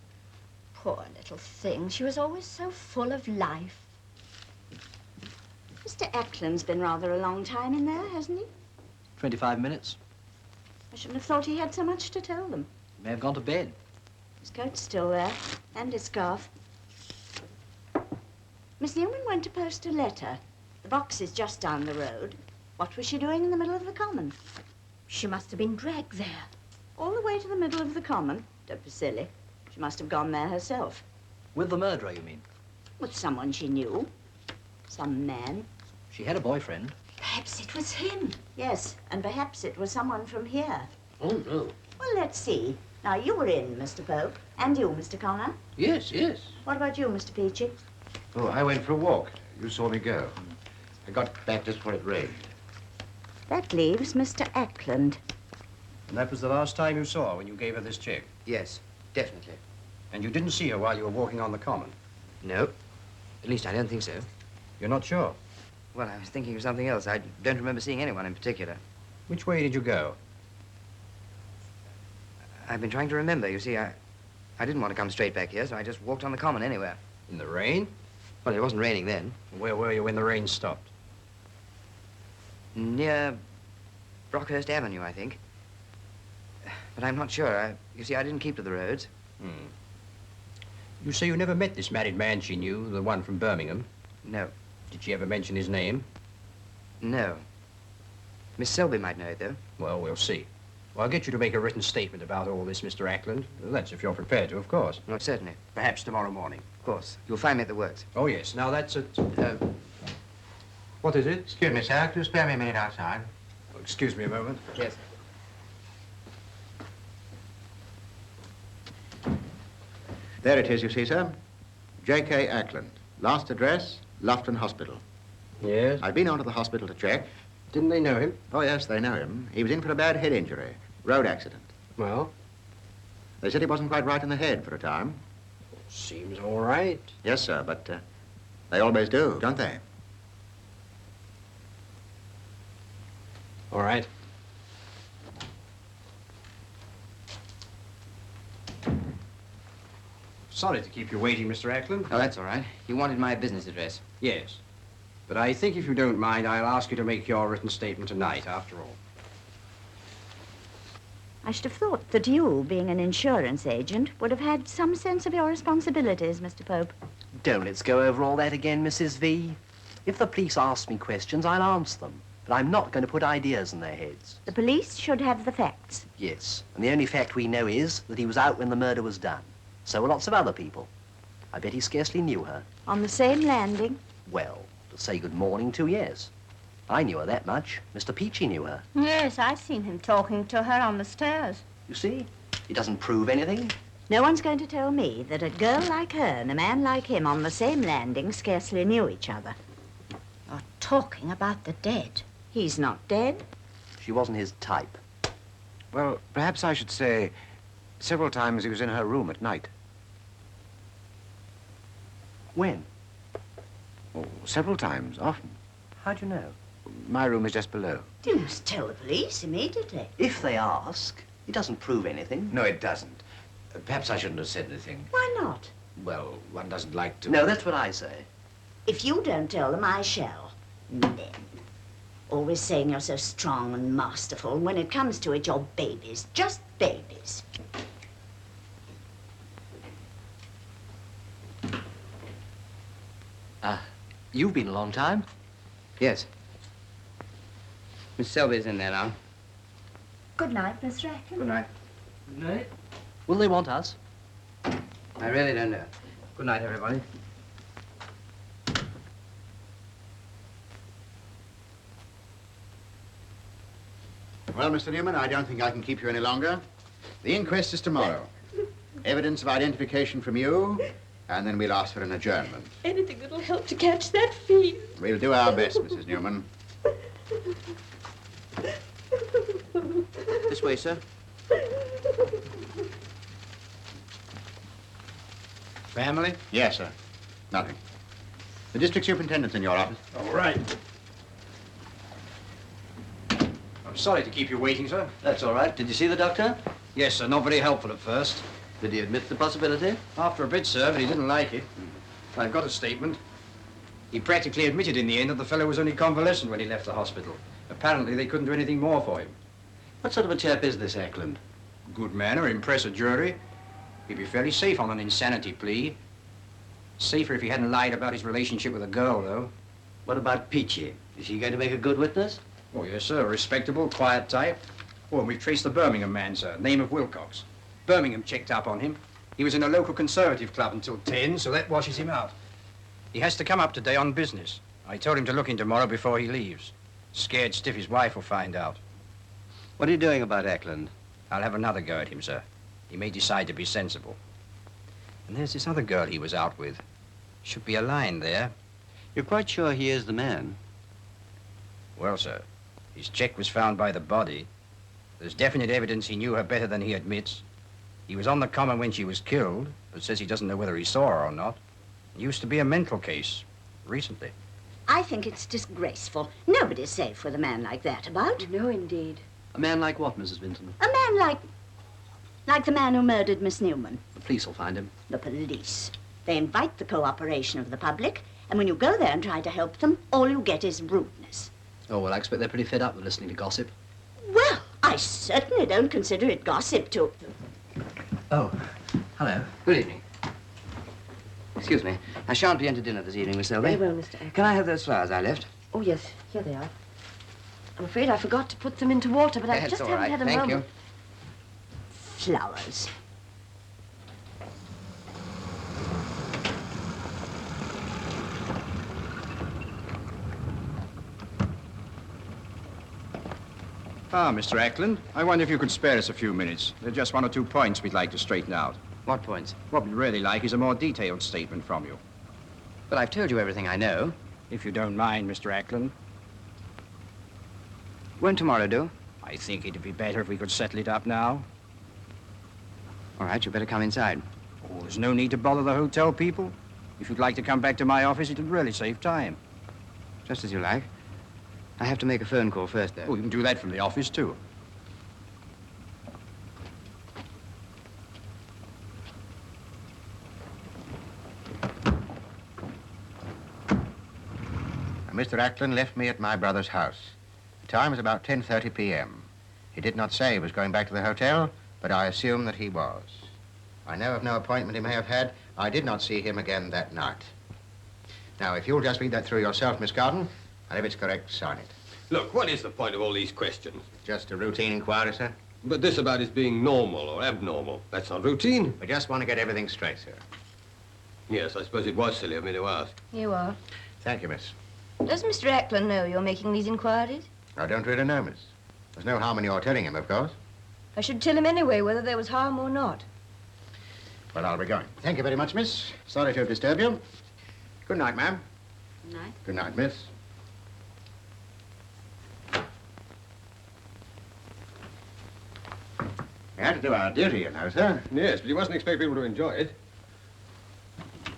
Speaker 14: Poor little thing. She was always so full of life.
Speaker 7: Mr. Ackland's been rather a long time in there, hasn't he?
Speaker 8: 25 minutes.
Speaker 7: I shouldn't have thought he had so much to tell them.
Speaker 8: May have gone to bed.
Speaker 7: His coat's still there, and his scarf. Miss Newman went to post a letter. The box is just down the road. What was she doing in the middle of the common?
Speaker 14: She must have been dragged there.
Speaker 7: All the way to the middle of the common? Don't be silly. She must have gone there herself.
Speaker 8: With the murderer, you mean?
Speaker 7: With someone she knew. Some man.
Speaker 8: She had a boyfriend.
Speaker 14: Perhaps it was him.
Speaker 7: Yes, and perhaps it was someone from here.
Speaker 13: Oh, no.
Speaker 7: Well, let's see. Now, you were in, Mr. Pope. And you, Mr. Connor.
Speaker 13: Yes, yes.
Speaker 7: What about you, Mr. Peachy?
Speaker 15: Oh, I went for a walk. You saw me go. I got back just before it rained.
Speaker 7: That leaves Mr. Ackland.
Speaker 2: And that was the last time you saw her when you gave her this check?
Speaker 4: Yes, definitely.
Speaker 2: And you didn't see her while you were walking on the common?
Speaker 3: No. At least I don't think so.
Speaker 2: You're not sure?
Speaker 3: Well, I was thinking of something else. I don't remember seeing anyone in particular.
Speaker 2: Which way did you go?
Speaker 3: I've been trying to remember. You see, I didn't want to come straight back here, so I just walked on the common anywhere.
Speaker 16: In the rain?
Speaker 3: Well, it wasn't raining then.
Speaker 16: Where were you when the rain stopped?
Speaker 3: Near Brockhurst Avenue, I think. But I'm not sure. You see, I didn't keep to the roads.
Speaker 16: You say you never met this married man she knew, the one from Birmingham?
Speaker 3: No.
Speaker 16: Did she ever mention his name?
Speaker 3: No. Miss Selby might know it, though.
Speaker 16: Well, we'll see. Well, I'll get you to make a written statement about all this, Mr. Ackland. That's if you're prepared to, of course.
Speaker 3: No, certainly.
Speaker 16: Perhaps tomorrow morning.
Speaker 3: Of course. You'll find me at the works.
Speaker 16: Oh, yes. Now, that's it. What is it?
Speaker 15: Excuse me, sir. Could you spare me a minute outside?
Speaker 16: Oh, excuse me a moment.
Speaker 3: Yes.
Speaker 15: There it is, you see, sir. J.K. Ackland. Last address, Loughton Hospital.
Speaker 16: Yes?
Speaker 15: I've been on to the hospital to check.
Speaker 16: Didn't they know him?
Speaker 15: Oh, yes, they know him. He was in for a bad head injury. Road accident.
Speaker 16: Well?
Speaker 15: They said he wasn't quite right in the head for a time.
Speaker 16: Seems all right.
Speaker 15: Yes, sir, but they always do, don't they?
Speaker 16: All right. Sorry to keep you waiting, Mr. Ackland.
Speaker 3: Oh, that's all right. You wanted my business address.
Speaker 16: Yes. But I think if you don't mind, I'll ask you to make your written statement tonight, after all.
Speaker 7: I should have thought that you, being an insurance agent, would have had some sense of your responsibilities, Mr. Pope.
Speaker 2: Don't let's go over all that again, Mrs. V. If the police ask me questions, I'll answer them. But I'm not going to put ideas in their heads.
Speaker 7: The police should have the facts.
Speaker 2: Yes, and the only fact we know is that he was out when the murder was done. So were lots of other people. I bet he scarcely knew her.
Speaker 7: On the same landing?
Speaker 2: Well, to say good morning to, yes. I knew her that much. Mr. Peachy knew her.
Speaker 10: Yes, I've seen him talking to her on the stairs.
Speaker 2: You see? It doesn't prove anything.
Speaker 7: No one's going to tell me that a girl like her and a man like him on the same landing scarcely knew each other.
Speaker 14: You're talking about the dead.
Speaker 7: He's not dead.
Speaker 2: She wasn't his type.
Speaker 15: Well, perhaps I should say several times he was in her room at night.
Speaker 2: When?
Speaker 15: Oh, several times, often.
Speaker 2: How'd you know?
Speaker 15: My room is just below.
Speaker 7: You must tell the police immediately.
Speaker 2: If they ask, it doesn't prove anything.
Speaker 15: No, it doesn't. Perhaps I shouldn't have said anything.
Speaker 7: Why not?
Speaker 15: Well, one doesn't like to...
Speaker 2: No, that's what I say.
Speaker 7: If you don't tell them, I shall. Then. Always saying you're so strong and masterful. When it comes to it, you're babies. Just babies.
Speaker 2: You've been a long time.
Speaker 3: Yes. Miss Selby's in there now.
Speaker 10: Good night, Mr. Ackland.
Speaker 3: Good night.
Speaker 2: Good night. Will they want us?
Speaker 3: I really don't know. Good night, everybody.
Speaker 15: Well, Mr. Newman, I don't think I can keep you any longer. The inquest is tomorrow. Evidence of identification from you, and then we'll ask for an adjournment.
Speaker 12: Anything that'll help to catch that fever.
Speaker 15: We'll do our best, Mrs. Newman.
Speaker 4: This way, sir.
Speaker 15: Family? Yes, sir. Nothing. The district superintendent's in your office.
Speaker 16: All right. I'm sorry to keep you waiting, sir.
Speaker 2: That's all right. Did you see the doctor?
Speaker 16: Yes, sir. Not very helpful at first.
Speaker 2: Did he admit the possibility?
Speaker 16: After a bit, sir, but he didn't like it. I've got a statement. He practically admitted in the end that the fellow was only convalescent when he left the hospital. Apparently, they couldn't do anything more for him.
Speaker 2: What sort of a chap is this Ackland?
Speaker 16: Good manner, impress a jury. He'd be fairly safe on an insanity plea. Safer if he hadn't lied about his relationship with a girl, though.
Speaker 2: What about Peachy? Is he going to make a good witness?
Speaker 16: Oh, yes, sir. Respectable, quiet type. Oh, and we've traced the Birmingham man, sir. Name of Wilcox. Birmingham checked up on him. He was in a local conservative club until 10, so that washes him out. He has to come up today on business. I told him to look in tomorrow before he leaves. Scared stiff his wife will find out.
Speaker 4: What are you doing about Ackland?
Speaker 16: I'll have another go at him, sir. He may decide to be sensible. And there's this other girl he was out with. Should be a line there.
Speaker 4: You're quite sure he is the man?
Speaker 16: Well, sir, his check was found by the body. There's definite evidence he knew her better than he admits. He was on the common when she was killed, but says he doesn't know whether he saw her or not. It used to be a mental case, recently.
Speaker 7: I think it's disgraceful. Nobody's safe with a man like that about.
Speaker 12: No, indeed.
Speaker 2: A man like what, Mrs. Vinton?
Speaker 7: A man like... Like the man who murdered Miss Newman.
Speaker 8: The police will find him.
Speaker 7: The police. They invite the cooperation of the public, and when you go there and try to help them, all you get is rudeness.
Speaker 8: Oh, well, I expect they're pretty fed up with listening to gossip.
Speaker 7: Well, I certainly don't consider it gossip to...
Speaker 8: Oh, hello.
Speaker 3: Good evening. Excuse me. I shan't be in to dinner this evening, Miss Selby.
Speaker 12: Very well, Mr. Acker.
Speaker 3: Can I have those flowers I left?
Speaker 12: Oh, yes. Here they are. I'm afraid I forgot to put them into water, but I
Speaker 3: That's
Speaker 12: just
Speaker 3: all
Speaker 12: haven't
Speaker 3: right.
Speaker 12: had a
Speaker 3: Thank
Speaker 12: moment.
Speaker 3: you.
Speaker 7: Flowers.
Speaker 16: Ah, Mr. Ackland, I wonder if you could spare us a few minutes. There are just one or two points we'd like to straighten out.
Speaker 3: What points?
Speaker 16: What we'd really like is a more detailed statement from you.
Speaker 3: But I've told you everything I know.
Speaker 16: If you don't mind, Mr. Ackland.
Speaker 3: Won't tomorrow do?
Speaker 16: I think it'd be better if we could settle it up now.
Speaker 3: All right, you better come inside.
Speaker 16: Oh, there's no need to bother the hotel people. If you'd like to come back to my office, it'll really save time.
Speaker 3: Just as you like. I have to make a phone call first, though.
Speaker 16: Oh, you can do that from the office, too.
Speaker 15: Mr. Ackland left me at my brother's house. The time was about 10:30 p.m. He did not say he was going back to the hotel, but I assume that he was. I know of no appointment he may have had. I did not see him again that night. Now, if you'll just read that through yourself, Miss Garden, and if it's correct, sign it.
Speaker 17: Look, what is the point of all these questions?
Speaker 15: Just a routine inquiry, sir.
Speaker 17: But this about his being normal or abnormal, that's not routine.
Speaker 15: We just want to get everything straight, sir.
Speaker 17: Yes, I suppose it was silly of me to ask.
Speaker 12: You are.
Speaker 15: Thank you, miss.
Speaker 12: Does Mr. Ackland know you're making these inquiries?
Speaker 15: I don't really know, miss. There's no harm in your telling him, of course.
Speaker 12: I should tell him anyway whether there was harm or not.
Speaker 15: Well, I'll be going. Thank you very much, miss. Sorry to have disturbed you. Good night, ma'am.
Speaker 5: Good night.
Speaker 15: Good night, miss. We had to do our duty, you know, sir.
Speaker 17: Yes, but you mustn't expect people to enjoy it.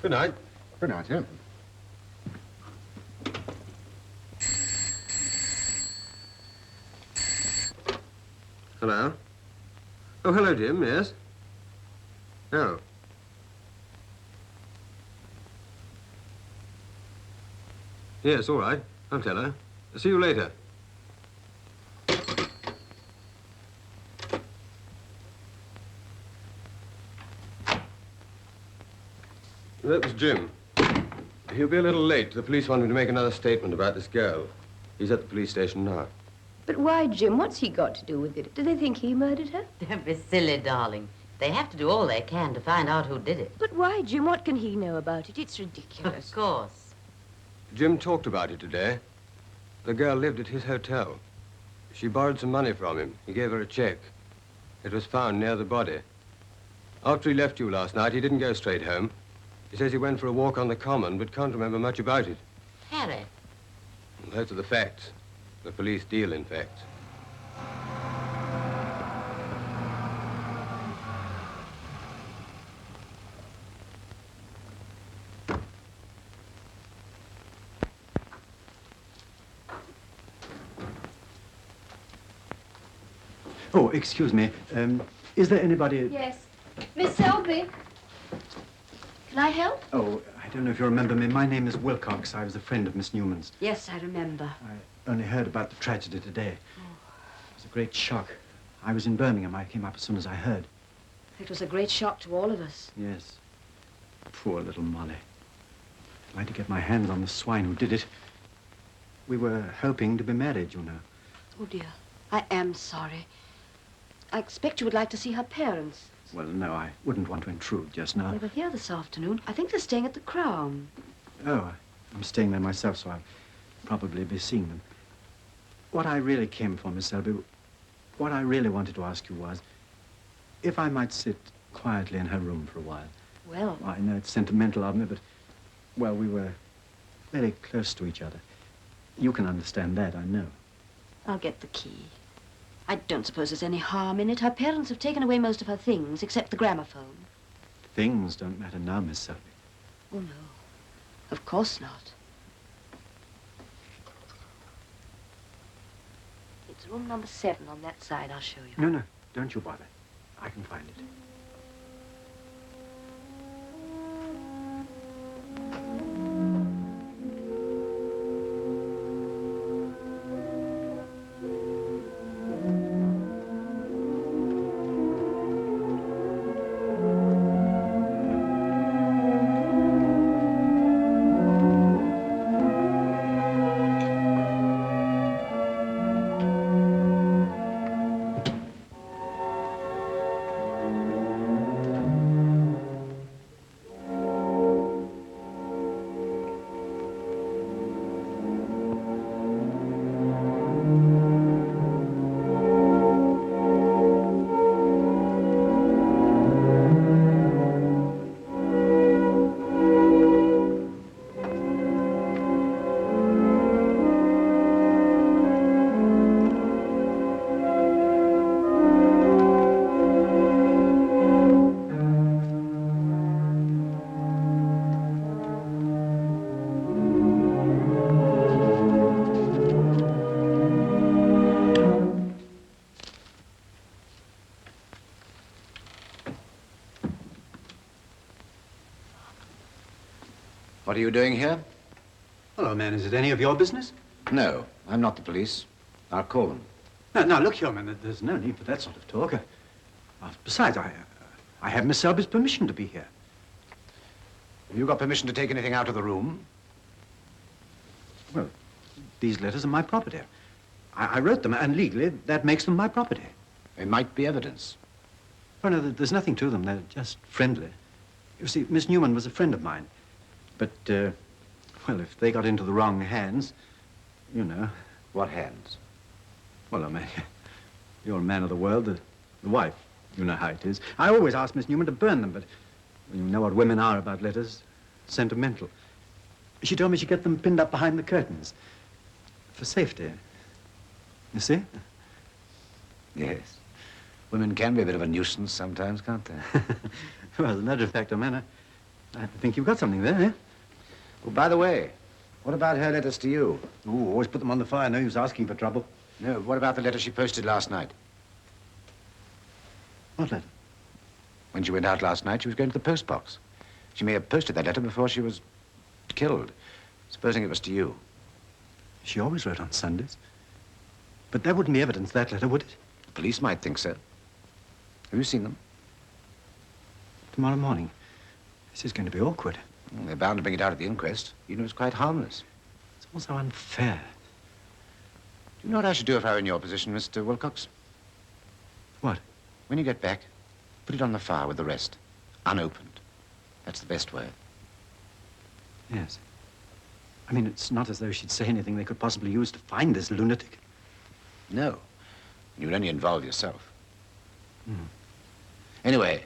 Speaker 17: Good night.
Speaker 15: Good night, sir.
Speaker 17: Hello? Oh, hello, Jim, yes? Oh. Yes, all right. I'll tell her. See you later. That was Jim. He'll be a little late. The police want him to make another statement about this girl. He's at the police station now.
Speaker 12: But why, Jim? What's he got to do with it? Do they think he murdered her?
Speaker 18: Don't be silly, darling. They have to do all they can to find out who did it.
Speaker 12: But why, Jim? What can he know about it? It's ridiculous.
Speaker 18: Of course.
Speaker 17: Jim talked about it today. The girl lived at his hotel. She borrowed some money from him. He gave her a check. It was found near the body. After he left you last night, he didn't go straight home. He says he went for a walk on the common, but can't remember much about it.
Speaker 18: Harry.
Speaker 17: Those are the facts. The police deal in facts.
Speaker 9: Oh, excuse me. Is there anybody...
Speaker 12: Yes. Miss Selby. Can I help?
Speaker 9: Oh, I don't know if you remember me. My name is Wilcox. I was a friend of Miss Newman's.
Speaker 5: Yes, I remember.
Speaker 9: I only heard about the tragedy today. It was a great shock. I was in Birmingham. I came up as soon as I heard.
Speaker 5: It was a great shock to all of us.
Speaker 9: Yes. Poor little Molly. I'd like to get my hands on the swine who did it. We were hoping to be married, you know.
Speaker 5: Oh, dear. I am sorry. I expect you would like to see her parents.
Speaker 9: Well, no, I wouldn't want to intrude just now.
Speaker 5: They were here this afternoon. I think they're staying at the Crown.
Speaker 9: Oh, I'm staying there myself, so I'll probably be seeing them. What I really came for, Miss Selby, what I really wanted to ask you was, if I might sit quietly in her room for a while.
Speaker 5: Well...
Speaker 9: I know it's sentimental of me, but, well, we were very close to each other. You can understand that, I know.
Speaker 5: I'll get the key. I don't suppose there's any harm in it. Her parents have taken away most of her things, except the gramophone.
Speaker 9: Things don't matter now, Miss Selby.
Speaker 5: Oh, no. Of course not. It's room number 7 on that side. I'll show you.
Speaker 9: No, no, don't you bother. I can find it.
Speaker 1: What are you doing here?
Speaker 9: Hello, man. Is it any of your business?
Speaker 1: No, I'm not the police. I'll call them.
Speaker 9: No, look here, man. There's no need for that sort of talk. Besides, I have Miss Selby's permission to be here.
Speaker 1: Have you got permission to take anything out of the room?
Speaker 9: Well, these letters are my property. I wrote them, and legally, that makes them my property.
Speaker 1: They might be evidence.
Speaker 9: Oh, no, there's nothing to them. They're just friendly. You see, Miss Newman was a friend of mine. But, well, if they got into the wrong hands, you know.
Speaker 1: What hands?
Speaker 9: Well, I mean, you're a man of the world, the wife. You know how it is. I always ask Miss Newman to burn them, but you know what women are about letters. Sentimental. She told me she'd get them pinned up behind the curtains. For safety. You see?
Speaker 1: Yes. Women can be a bit of a nuisance sometimes, can't they?
Speaker 9: Well, as a matter of fact, man, I think you've got something there, eh?
Speaker 1: Well, by the way, what about her letters to you?
Speaker 9: Oh, always put them on the fire. No use asking for trouble.
Speaker 1: No, what about the letter she posted last night?
Speaker 9: What letter?
Speaker 1: When she went out last night, she was going to the post box. She may have posted that letter before she was killed, supposing it was to you.
Speaker 9: She always wrote on Sundays. But that wouldn't be evidence, that letter, would it?
Speaker 1: The police might think so. Have you seen them?
Speaker 9: Tomorrow morning. This is going to be awkward.
Speaker 1: Well, they're bound to bring it out at the inquest, even if it's quite harmless.
Speaker 9: It's all so unfair.
Speaker 1: Do you know what I should do if I were in your position, Mr. Wilcox?
Speaker 9: What?
Speaker 1: When you get back, put it on the fire with the rest. Unopened. That's the best way.
Speaker 9: Yes. I mean, it's not as though she'd say anything they could possibly use to find this lunatic.
Speaker 1: No. You'd only involve yourself.
Speaker 9: Hmm.
Speaker 1: Anyway,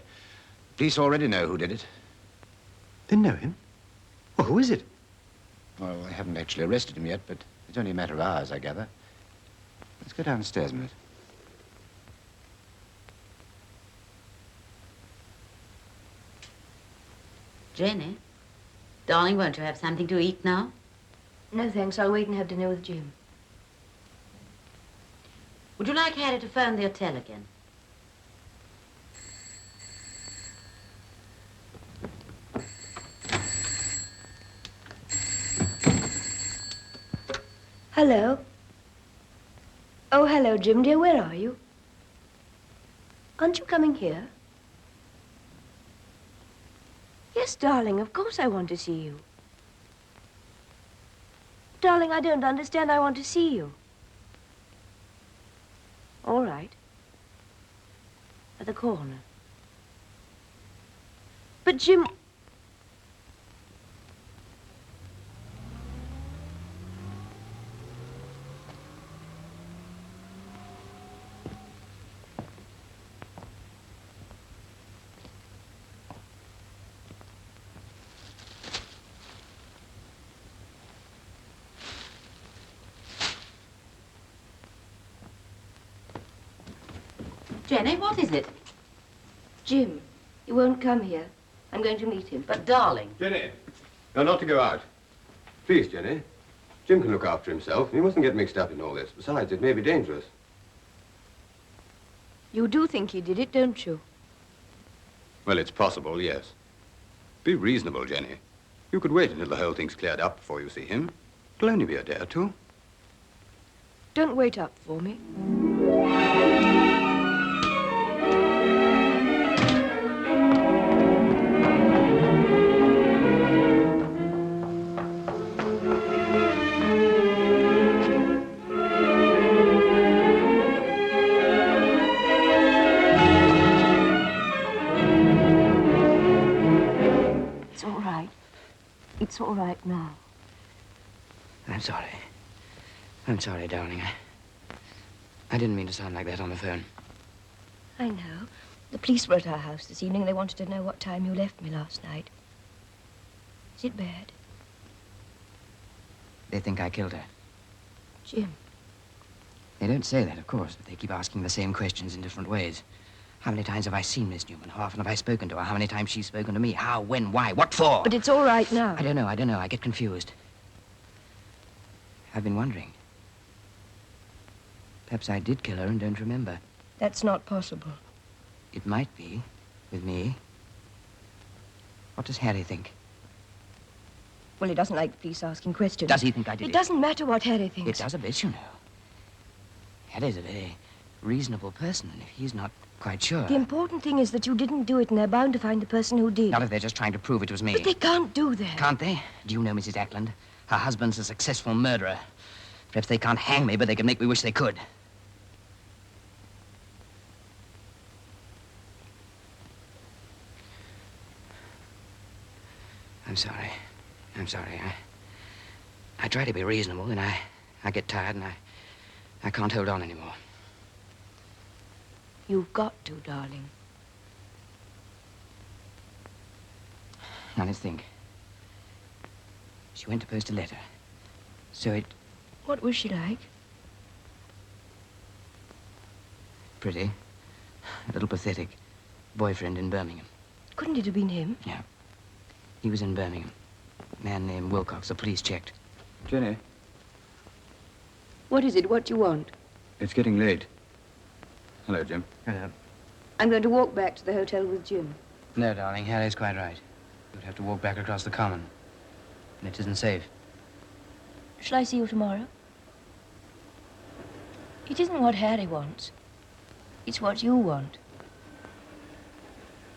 Speaker 1: police already know who did it.
Speaker 9: They know him? Well, who is it?
Speaker 1: Well, they haven't actually arrested him yet, but it's only a matter of hours, I gather. Let's go downstairs a minute.
Speaker 18: Jenny, darling, won't you have something to eat now?
Speaker 12: No, thanks. I'll wait and have dinner with Jim.
Speaker 18: Would you like Harry to phone the hotel again?
Speaker 12: Hello. Oh, hello, Jim, dear. Where are you? Aren't you coming here? Yes, darling, of course I want to see you. Darling, I don't understand. I want to see you. All right. At the corner. But, Jim...
Speaker 18: Jenny, what is it?
Speaker 12: Jim, he won't come here. I'm going to meet him.
Speaker 18: But, darling...
Speaker 17: Jenny, you're not to go out. Please, Jenny. Jim can look after himself. He mustn't get mixed up in all this. Besides, it may be dangerous.
Speaker 12: You do think he did it, don't you?
Speaker 11: Well, it's possible, yes. Be reasonable, Jenny. You could wait until the whole thing's cleared up before you see him. It'll only be a day or two.
Speaker 12: Don't wait up for me.
Speaker 14: It's all right. It's all right now.
Speaker 3: I'm sorry. I'm sorry, darling. I didn't mean to sound like that on the phone.
Speaker 12: I know. The police were at our house this evening. They wanted to know what time you left me last night. Is it bad?
Speaker 3: They think I killed her.
Speaker 12: Jim.
Speaker 3: They don't say that, of course, but they keep asking the same questions in different ways. How many times have I seen Miss Newman? How often have I spoken to her? How many times she's spoken to me? How, when, why, what for?
Speaker 12: But it's all right now.
Speaker 3: I don't know. I get confused. I've been wondering. Perhaps I did kill her and don't remember.
Speaker 12: That's not possible.
Speaker 3: It might be, with me. What does Harry think?
Speaker 12: Well, he doesn't like the police asking questions.
Speaker 3: Does he think I did it?
Speaker 12: It doesn't matter what Harry thinks.
Speaker 3: It does a bit, you know. Harry's a very reasonable person, and if he's not quite sure...
Speaker 12: The important thing is that you didn't do it, and they're bound to find the person who did.
Speaker 3: Not if they're just trying to prove it was me.
Speaker 12: But they can't do that.
Speaker 3: Can't they? Do you know Mrs. Ackland? Her husband's a successful murderer. Perhaps they can't hang me, but they can make me wish they could. I'm sorry. I'm sorry. I try to be reasonable, and I get tired, and I can't hold on anymore.
Speaker 12: You've got to, darling.
Speaker 3: Now, let's think. She went to post a letter. So it...
Speaker 12: What was she like?
Speaker 3: Pretty. A little pathetic. Boyfriend in Birmingham.
Speaker 12: Couldn't it have been him?
Speaker 3: Yeah. He was in Birmingham. A man named Wilcox. The police checked.
Speaker 17: Jenny,
Speaker 12: What is it? What do you want?
Speaker 17: it's getting late. Hello, Jim.
Speaker 3: Hello.
Speaker 12: I'm going to walk back to the hotel with Jim.
Speaker 3: No, darling. Harry's quite right. You'd have to walk back across the common. And it isn't safe.
Speaker 12: Shall I see you tomorrow? It isn't what Harry wants. It's what you want.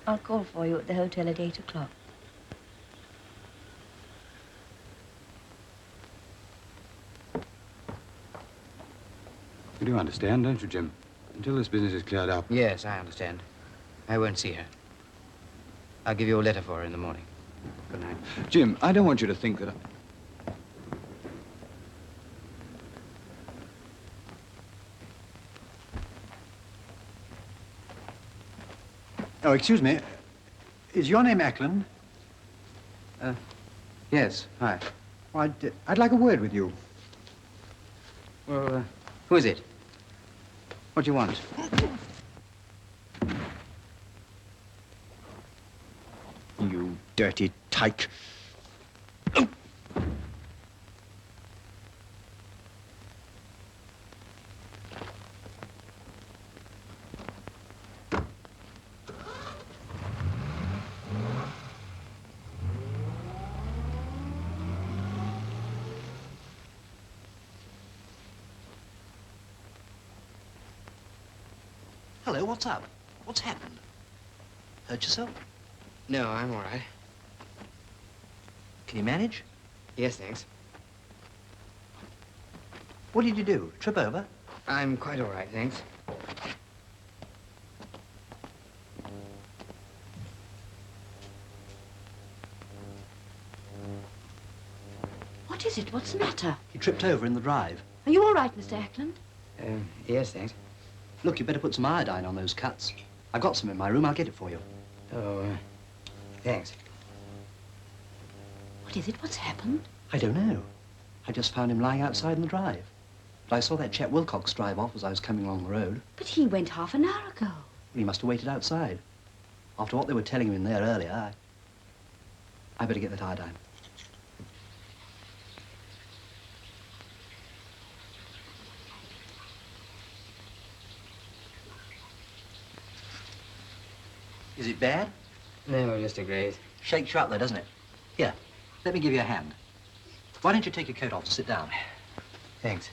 Speaker 12: I'll call for you at the hotel at 8 o'clock.
Speaker 17: You do understand, don't you, Jim? Until this business is cleared up.
Speaker 3: Yes, I understand. I won't see her. I'll give you a letter for her in the morning. Good night.
Speaker 17: Jim, I don't want you to think that
Speaker 9: Oh, excuse me. Is your name Ackland?
Speaker 3: Yes, hi.
Speaker 9: Well, I'd like a word with you.
Speaker 3: Well, who is it? What do you want?
Speaker 9: You dirty tyke.
Speaker 8: Hello, what's up? What's happened? Hurt yourself?
Speaker 3: No, I'm all right.
Speaker 8: Can you manage?
Speaker 3: Yes, thanks.
Speaker 8: What did you do? Trip over?
Speaker 3: I'm quite all right, thanks.
Speaker 5: What is it? What's the matter?
Speaker 8: He tripped over in the drive.
Speaker 5: Are you all right, Mr. Ackland?
Speaker 3: Yes, thanks.
Speaker 8: Look, you better put some iodine on those cuts. I've got some in my room. I'll get it for you.
Speaker 3: Oh, thanks.
Speaker 5: What is it? What's happened?
Speaker 8: I don't know. I just found him lying outside in the drive. But I saw that chap Wilcox drive off as I was coming along the road.
Speaker 5: But he went half an hour ago.
Speaker 8: He must have waited outside. After what they were telling him in there earlier, I better get that iodine. Is it bad?
Speaker 3: No, just a graze.
Speaker 8: Shakes you up, though, doesn't it? Here, let me give you a hand. Why don't you take your coat off and sit down?
Speaker 3: Thanks.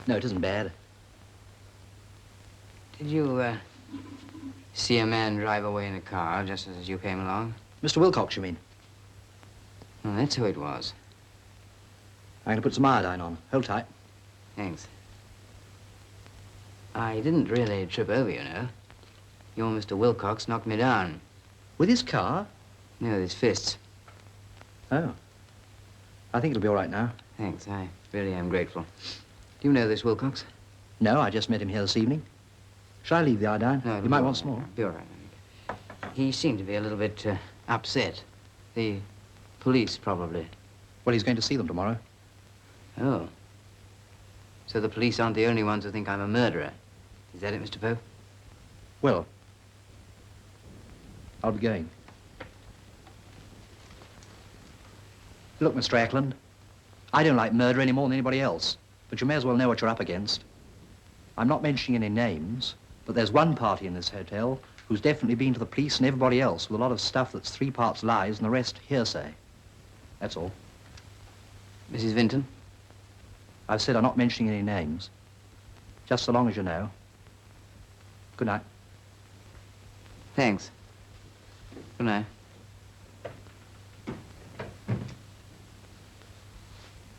Speaker 8: No, it isn't bad.
Speaker 3: Did you, see a man drive away in a car just as you came along?
Speaker 8: Mr. Wilcox, you mean?
Speaker 3: Well, that's who it was.
Speaker 8: I'm going to put some iodine on. Hold tight.
Speaker 3: Thanks. I didn't really trip over, you know. Your Mr. Wilcox knocked me down.
Speaker 8: With his car?
Speaker 3: No, with his fists.
Speaker 8: Oh. I think it'll be all right now.
Speaker 3: Thanks, I really am grateful. Do you know this Wilcox?
Speaker 8: No, I just met him here this evening. Shall I leave the iodine?
Speaker 3: No,
Speaker 8: You might want some more.
Speaker 3: Be all right, I think. He seemed to be a little bit upset. The police, probably.
Speaker 8: Well, he's going to see them tomorrow.
Speaker 3: Oh. So the police aren't the only ones who think I'm a murderer. Is that it, Mr. Pope?
Speaker 8: Well, I'll be going. Look, Mr. Ackland, I don't like murder any more than anybody else, but you may as well know what you're up against. I'm not mentioning any names, but there's one party in this hotel who's definitely been to the police and everybody else with a lot of stuff that's 3 parts lies and the rest hearsay. That's all.
Speaker 3: Mrs. Vinton?
Speaker 8: I've said I'm not mentioning any names. Just so long as you know. Good night.
Speaker 3: Thanks. Good night.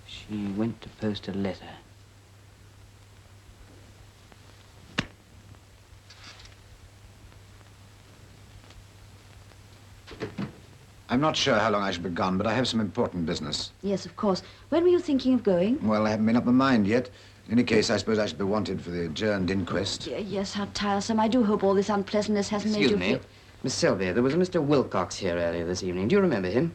Speaker 3: She went to post a letter.
Speaker 1: I'm not sure how long I shall be gone, but I have some important business.
Speaker 5: Yes, of course. When were you thinking of going?
Speaker 1: Well, I haven't made up my mind yet. In any case, I suppose I should be wanted for the adjourned inquest.
Speaker 5: Yes, how tiresome. I do hope all this unpleasantness hasn't made you
Speaker 3: Excuse me. Miss Sylvia, there was a Mr. Wilcox here earlier this evening. Do you remember him?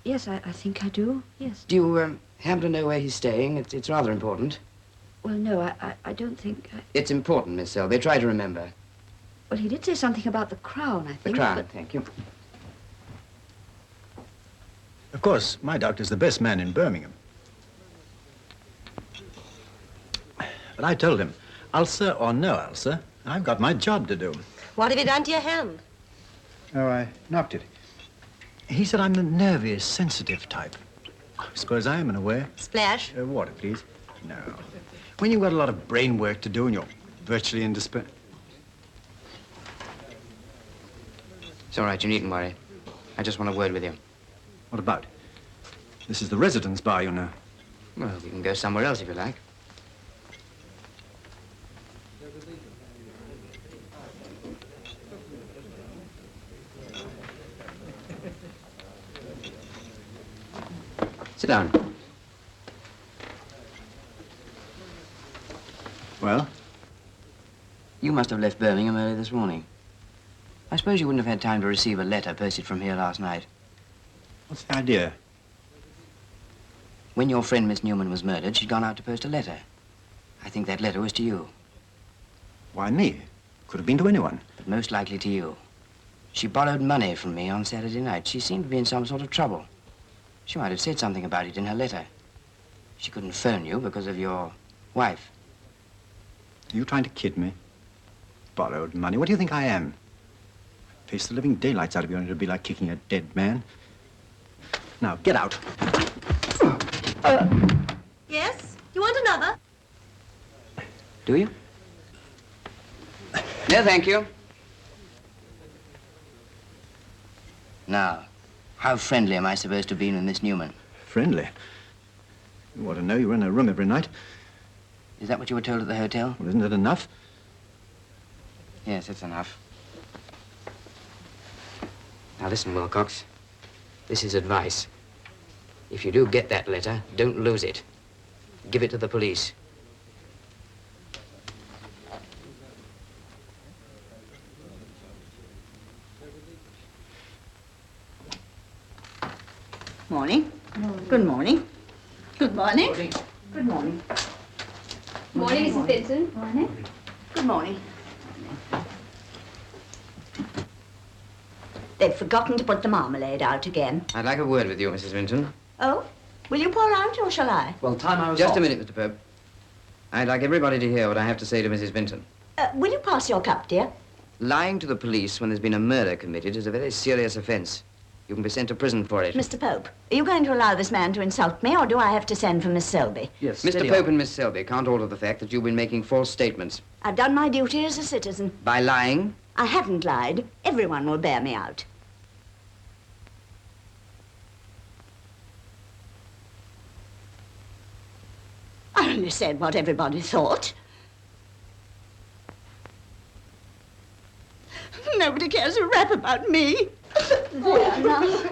Speaker 5: Yes, I think I do. Yes.
Speaker 3: Do you happen to know where he's staying? It's rather important.
Speaker 5: Well, no, I don't think...
Speaker 3: It's important, Miss Sylvia. Try to remember.
Speaker 5: Well, he did say something about the Crown, I think.
Speaker 3: The Crown,
Speaker 5: but...
Speaker 3: thank you.
Speaker 9: Of course, my doctor's the best man in Birmingham. But I told him, ulcer or no ulcer, I've got my job to do.
Speaker 14: What have you done to your hand?
Speaker 9: Oh, I knocked it. He said I'm the nervous, sensitive type. I suppose I am in a way.
Speaker 14: Splash?
Speaker 9: Water, please. No. When you've got a lot of brain work to do and you're virtually in despair...
Speaker 3: It's all right, you needn't worry. I just want a word with you.
Speaker 9: What about? This is the residence bar, you know.
Speaker 3: Well, we can go somewhere else if you like. Sit down.
Speaker 9: Well?
Speaker 3: You must have left Birmingham early this morning. I suppose you wouldn't have had time to receive a letter posted from here last night.
Speaker 9: What's the idea?
Speaker 3: When your friend Miss Newman was murdered, she'd gone out to post a letter. I think that letter was to you.
Speaker 9: Why me? Could have been to anyone.
Speaker 3: But most likely to you. She borrowed money from me on Saturday night. She seemed to be in some sort of trouble. She might have said something about it in her letter. She couldn't phone you because of your wife.
Speaker 9: Are you trying to kid me? Borrowed money? What do you think I am? Face the living daylights out of you and it'll be like kicking a dead man. Now, get out.
Speaker 14: Yes? You want another?
Speaker 3: Do you? No, thank you. Now, how friendly am I supposed to be with Miss Newman?
Speaker 9: Friendly? You ought to know you're in her room every night.
Speaker 3: Is that what you were told at the hotel?
Speaker 9: Well, isn't it enough?
Speaker 3: Yes, it's enough. Now listen, Wilcox. This is advice. If you do get that letter, don't lose it. Give it to the police.
Speaker 7: Morning. Good morning. Good morning. Good morning.
Speaker 12: Morning, Mrs. Vinton.
Speaker 7: Morning. Good morning. They've forgotten to put the marmalade out again.
Speaker 3: I'd like a word with you, Mrs. Vinton.
Speaker 7: Oh? Will you pour out or shall I?
Speaker 8: Well, time I was
Speaker 3: Just
Speaker 8: off.
Speaker 3: a minute, Mr. Pope. I'd like everybody to hear what I have to say to Mrs. Vinton.
Speaker 7: Will you pass your cup, dear?
Speaker 3: Lying to the police when there's been a murder committed is a very serious offense. You can be sent to prison for it.
Speaker 7: Mr. Pope, are you going to allow this man to insult me, or do I have to send for Miss Selby?
Speaker 8: Yes,
Speaker 3: Mr.
Speaker 8: steady
Speaker 3: Pope
Speaker 8: on.
Speaker 3: and Miss Selby can't alter the fact that you've been making false statements.
Speaker 7: I've done my duty as a citizen.
Speaker 3: By lying?
Speaker 7: I haven't lied. Everyone will bear me out. I only said what everybody thought. Nobody cares a rap about me. There, now.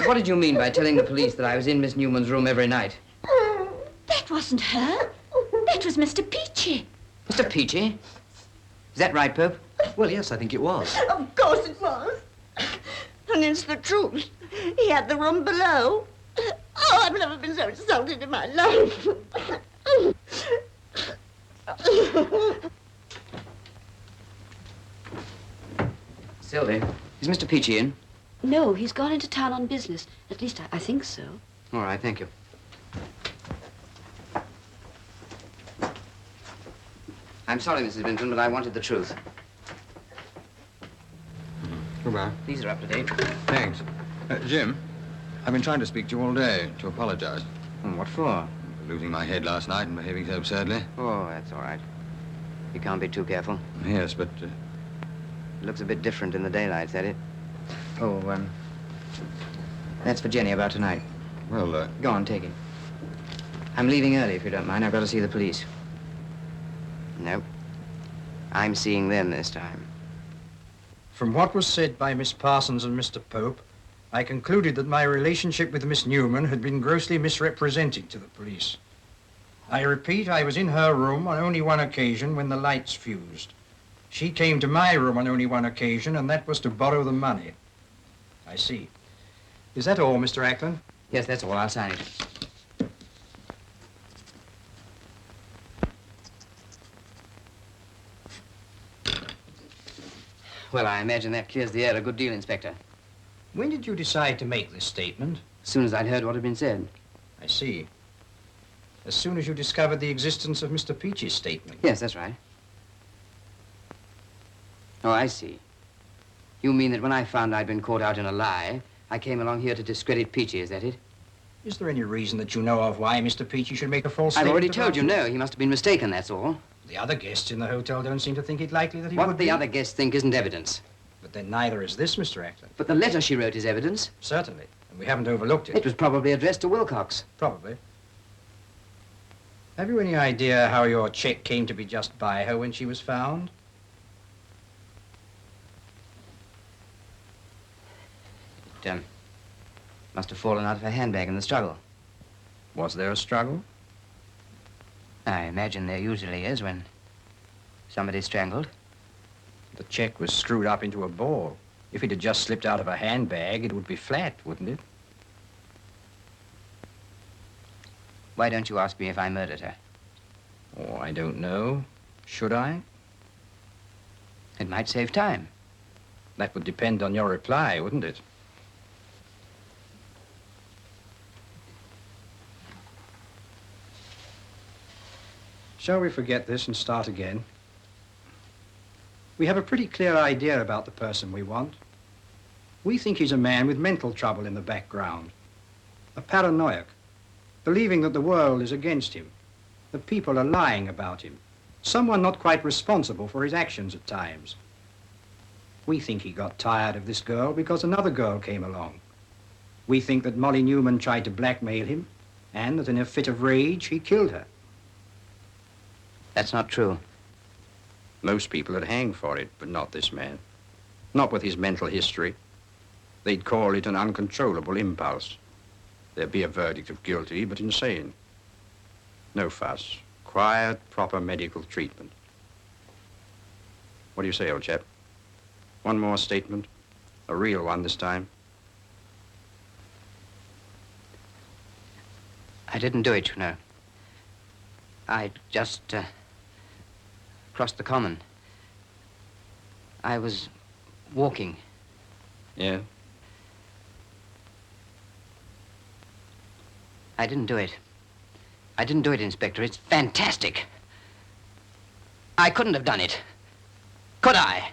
Speaker 3: What did you mean by telling the police that I was in Miss Newman's room every night?
Speaker 7: That wasn't her. That was Mr. Peachy.
Speaker 3: Mr. Peachy? Is that right, Pope?
Speaker 8: Well, yes, I think it was.
Speaker 7: Of course it was. And it's the truth. He had the room below. Oh, I've never been so insulted in my life.
Speaker 3: Sylvie, is Mr. Peachy in?
Speaker 5: No, he's gone into town on business. At least I think so.
Speaker 3: All right, thank you. I'm sorry, Mrs. Vinton, but I wanted the truth.
Speaker 11: Goodbye.
Speaker 3: These are up to date.
Speaker 11: Thanks. Jim, I've been trying to speak to you all day to apologize.
Speaker 3: What for?
Speaker 11: For losing my head last night and behaving so absurdly.
Speaker 3: Oh, that's all right. You can't be too careful.
Speaker 11: Yes, but...
Speaker 3: It looks a bit different in the daylight, is that it? Oh, that's for Jenny about tonight.
Speaker 11: Well,
Speaker 3: Go on, take it. I'm leaving early, if you don't mind. I've got to see the police. No. I'm seeing them this time.
Speaker 16: From what was said by Miss Parsons and Mr. Pope, I concluded that my relationship with Miss Newman had been grossly misrepresented to the police. I repeat, I was in her room on only one occasion when the lights fused. She came to my room on only one occasion, and that was to borrow the money. I see. Is that all, Mr. Ackland?
Speaker 3: Yes, that's all. I'll sign it. Well, I imagine that clears the air a good deal, Inspector.
Speaker 16: When did you decide to make this statement?
Speaker 3: As soon as I'd heard what had been said.
Speaker 16: I see. As soon as you discovered the existence of Mr. Peachy's statement.
Speaker 3: Yes, that's right. Oh, I see. You mean that when I found I'd been caught out in a lie, I came along here to discredit Peachy, is that it?
Speaker 16: Is there any reason that you know of why Mr. Peachy should make a false
Speaker 3: I've
Speaker 16: statement?
Speaker 3: already told you,
Speaker 16: about
Speaker 3: no. He must have been mistaken, that's all.
Speaker 16: The other guests in the hotel don't seem to think it likely that he would
Speaker 3: What
Speaker 16: be.
Speaker 3: the other guests think isn't evidence.
Speaker 16: But then neither is this, Mr. Ackland.
Speaker 3: But the letter she wrote is evidence.
Speaker 16: Certainly. And we haven't overlooked it.
Speaker 3: It was probably addressed to Wilcox.
Speaker 16: Probably. Have you any idea how your check came to be just by her when she was found?
Speaker 3: It must have fallen out of her handbag in the struggle.
Speaker 16: Was there a struggle?
Speaker 3: I imagine there usually is when somebody's strangled.
Speaker 16: The check was screwed up into a ball. If it had just slipped out of her handbag, it would be flat, wouldn't it?
Speaker 3: Why don't you ask me if I murdered her?
Speaker 16: Oh, I don't know. Should I?
Speaker 3: It might save time.
Speaker 16: That would depend on your reply, wouldn't it? Shall we forget this and start again? We have a pretty clear idea about the person we want. We think he's a man with mental trouble in the background, a paranoiac, believing that the world is against him, that people are lying about him, someone not quite responsible for his actions at times. We think he got tired of this girl because another girl came along. We think that Molly Newman tried to blackmail him, and that in a fit of rage, he killed her.
Speaker 3: That's not true.
Speaker 16: Most people would hang for it, but not this man. Not with his mental history. They'd call it an uncontrollable impulse. There'd be a verdict of guilty, but insane. No fuss. Quiet, proper medical treatment. What do you say, old chap? One more statement? A real one this time?
Speaker 3: I didn't do it, you know. I just crossed the common. I was walking.
Speaker 16: Yeah?
Speaker 3: I didn't do it. I didn't do it, Inspector. It's fantastic. I couldn't have done it. Could I?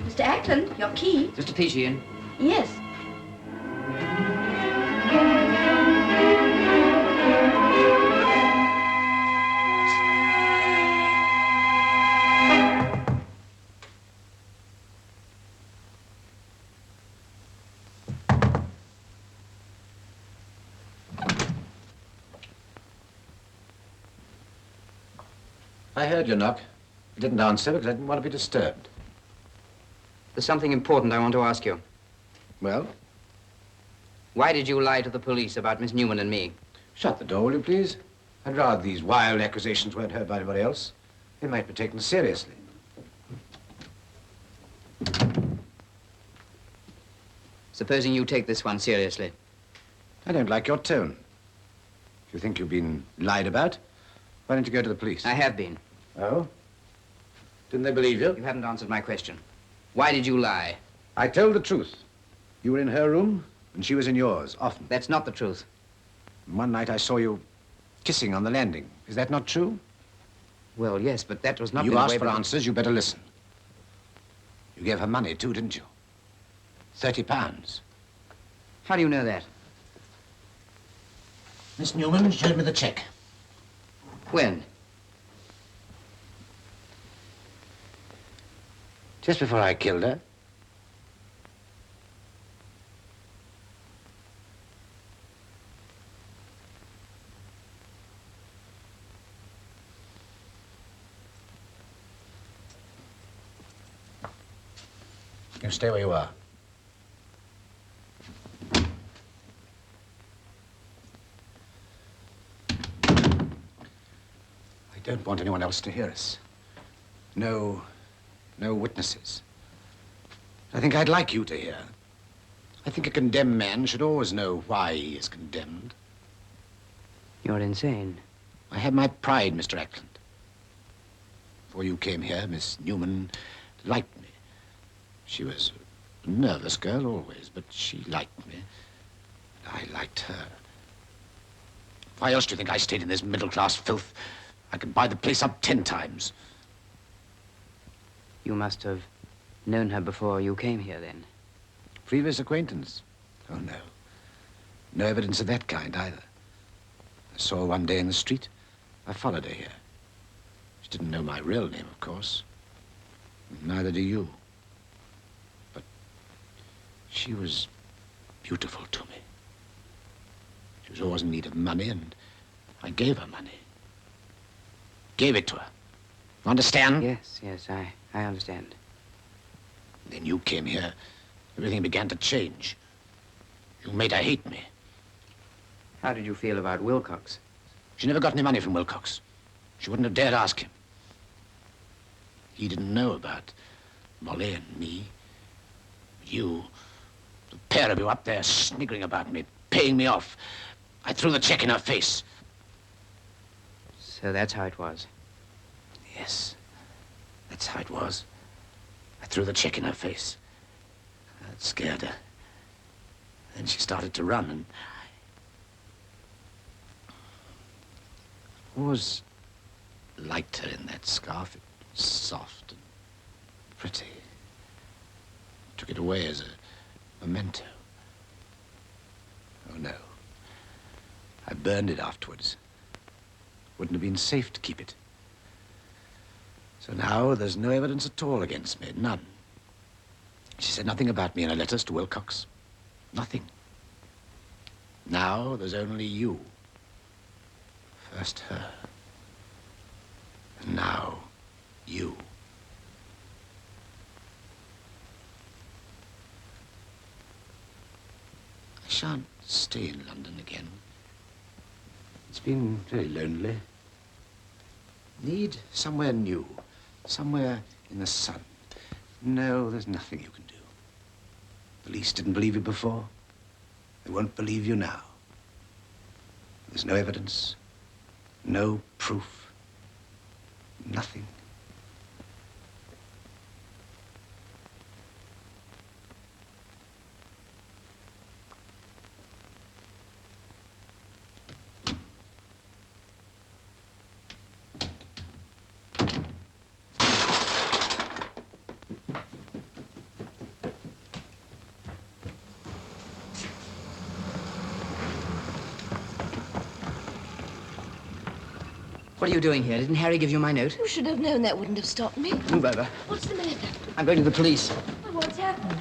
Speaker 6: Mr. Ackland, your key.
Speaker 3: Just a peach, Ian.
Speaker 6: Yes.
Speaker 1: I heard you knock. I didn't answer because I didn't want to be disturbed.
Speaker 3: There's something important I want to ask you.
Speaker 1: Well?
Speaker 3: Why did you lie to the police about Miss Newman and me?
Speaker 1: Shut the door, will you please? I'd rather these wild accusations weren't heard by anybody else. They might be taken seriously.
Speaker 3: Supposing you take this one seriously.
Speaker 1: I don't like your tone. If you think you've been lied about, why don't you go to the police?
Speaker 3: I have been.
Speaker 1: Oh? Didn't they believe you?
Speaker 3: You haven't answered my question. Why did you lie?
Speaker 1: I told the truth. You were in her room, and she was in yours, often.
Speaker 3: That's not the truth.
Speaker 1: One night I saw you kissing on the landing. Is that not true?
Speaker 3: Well, yes, but that was not...
Speaker 1: You
Speaker 3: in the
Speaker 1: asked
Speaker 3: way
Speaker 1: for
Speaker 3: that-
Speaker 1: answers, you better listen. You gave her money, too, didn't you? £30.
Speaker 3: How do you know that?
Speaker 1: Miss Newman showed me the check.
Speaker 3: When?
Speaker 1: Just before I killed her. You stay where you are. I don't want anyone else to hear us. No witnesses. I think I'd like you to hear. I think a condemned man should always know why he is condemned.
Speaker 3: You're insane.
Speaker 1: I have my pride, Mr. Ackland. Before you came here, Miss Newman liked me. She was a nervous girl always, but she liked me. I liked her. Why else do you think I stayed in this middle-class filth? I could buy the place up 10 times.
Speaker 3: You must have known her before you came here, then.
Speaker 1: Previous acquaintance? Oh, no. No evidence of that kind, either. I saw her one day in the street. I followed her here. She didn't know my real name, of course. Neither do you. But she was beautiful to me. She was always in need of money, and I gave her money. Gave it to her. You understand?
Speaker 3: Yes, I understand.
Speaker 1: Then you came here. Everything began to change. You made her hate me.
Speaker 3: How did you feel about Wilcox?
Speaker 1: She never got any money from Wilcox. She wouldn't have dared ask him. He didn't know about Molly and me.
Speaker 19: You, the pair of you up there sniggering about me, paying me off. I threw the check in her face.
Speaker 3: So that's how it was.
Speaker 19: Yes, that's how it was. I threw the check in her face. That scared her. Then she started to run, and I always liked her in that scarf. It was soft and pretty. Took it away as a memento. Oh, no. I burned it afterwards. Wouldn't have been safe to keep it. So now there's no evidence at all against me, none. She said nothing about me in her letters to Wilcox. Nothing. Now there's only you. First her. And now you. I shan't stay in London again. It's been very lonely. Need somewhere new. Somewhere in the sun. No, there's nothing you can do. Police didn't believe you before. They won't believe you now. There's no evidence, no proof, nothing.
Speaker 3: What are you doing here? Didn't Harry give you my note?
Speaker 12: You should have known that wouldn't have stopped me.
Speaker 3: Move over.
Speaker 12: What's the matter?
Speaker 3: I'm going to the police.
Speaker 12: Oh, what's happened?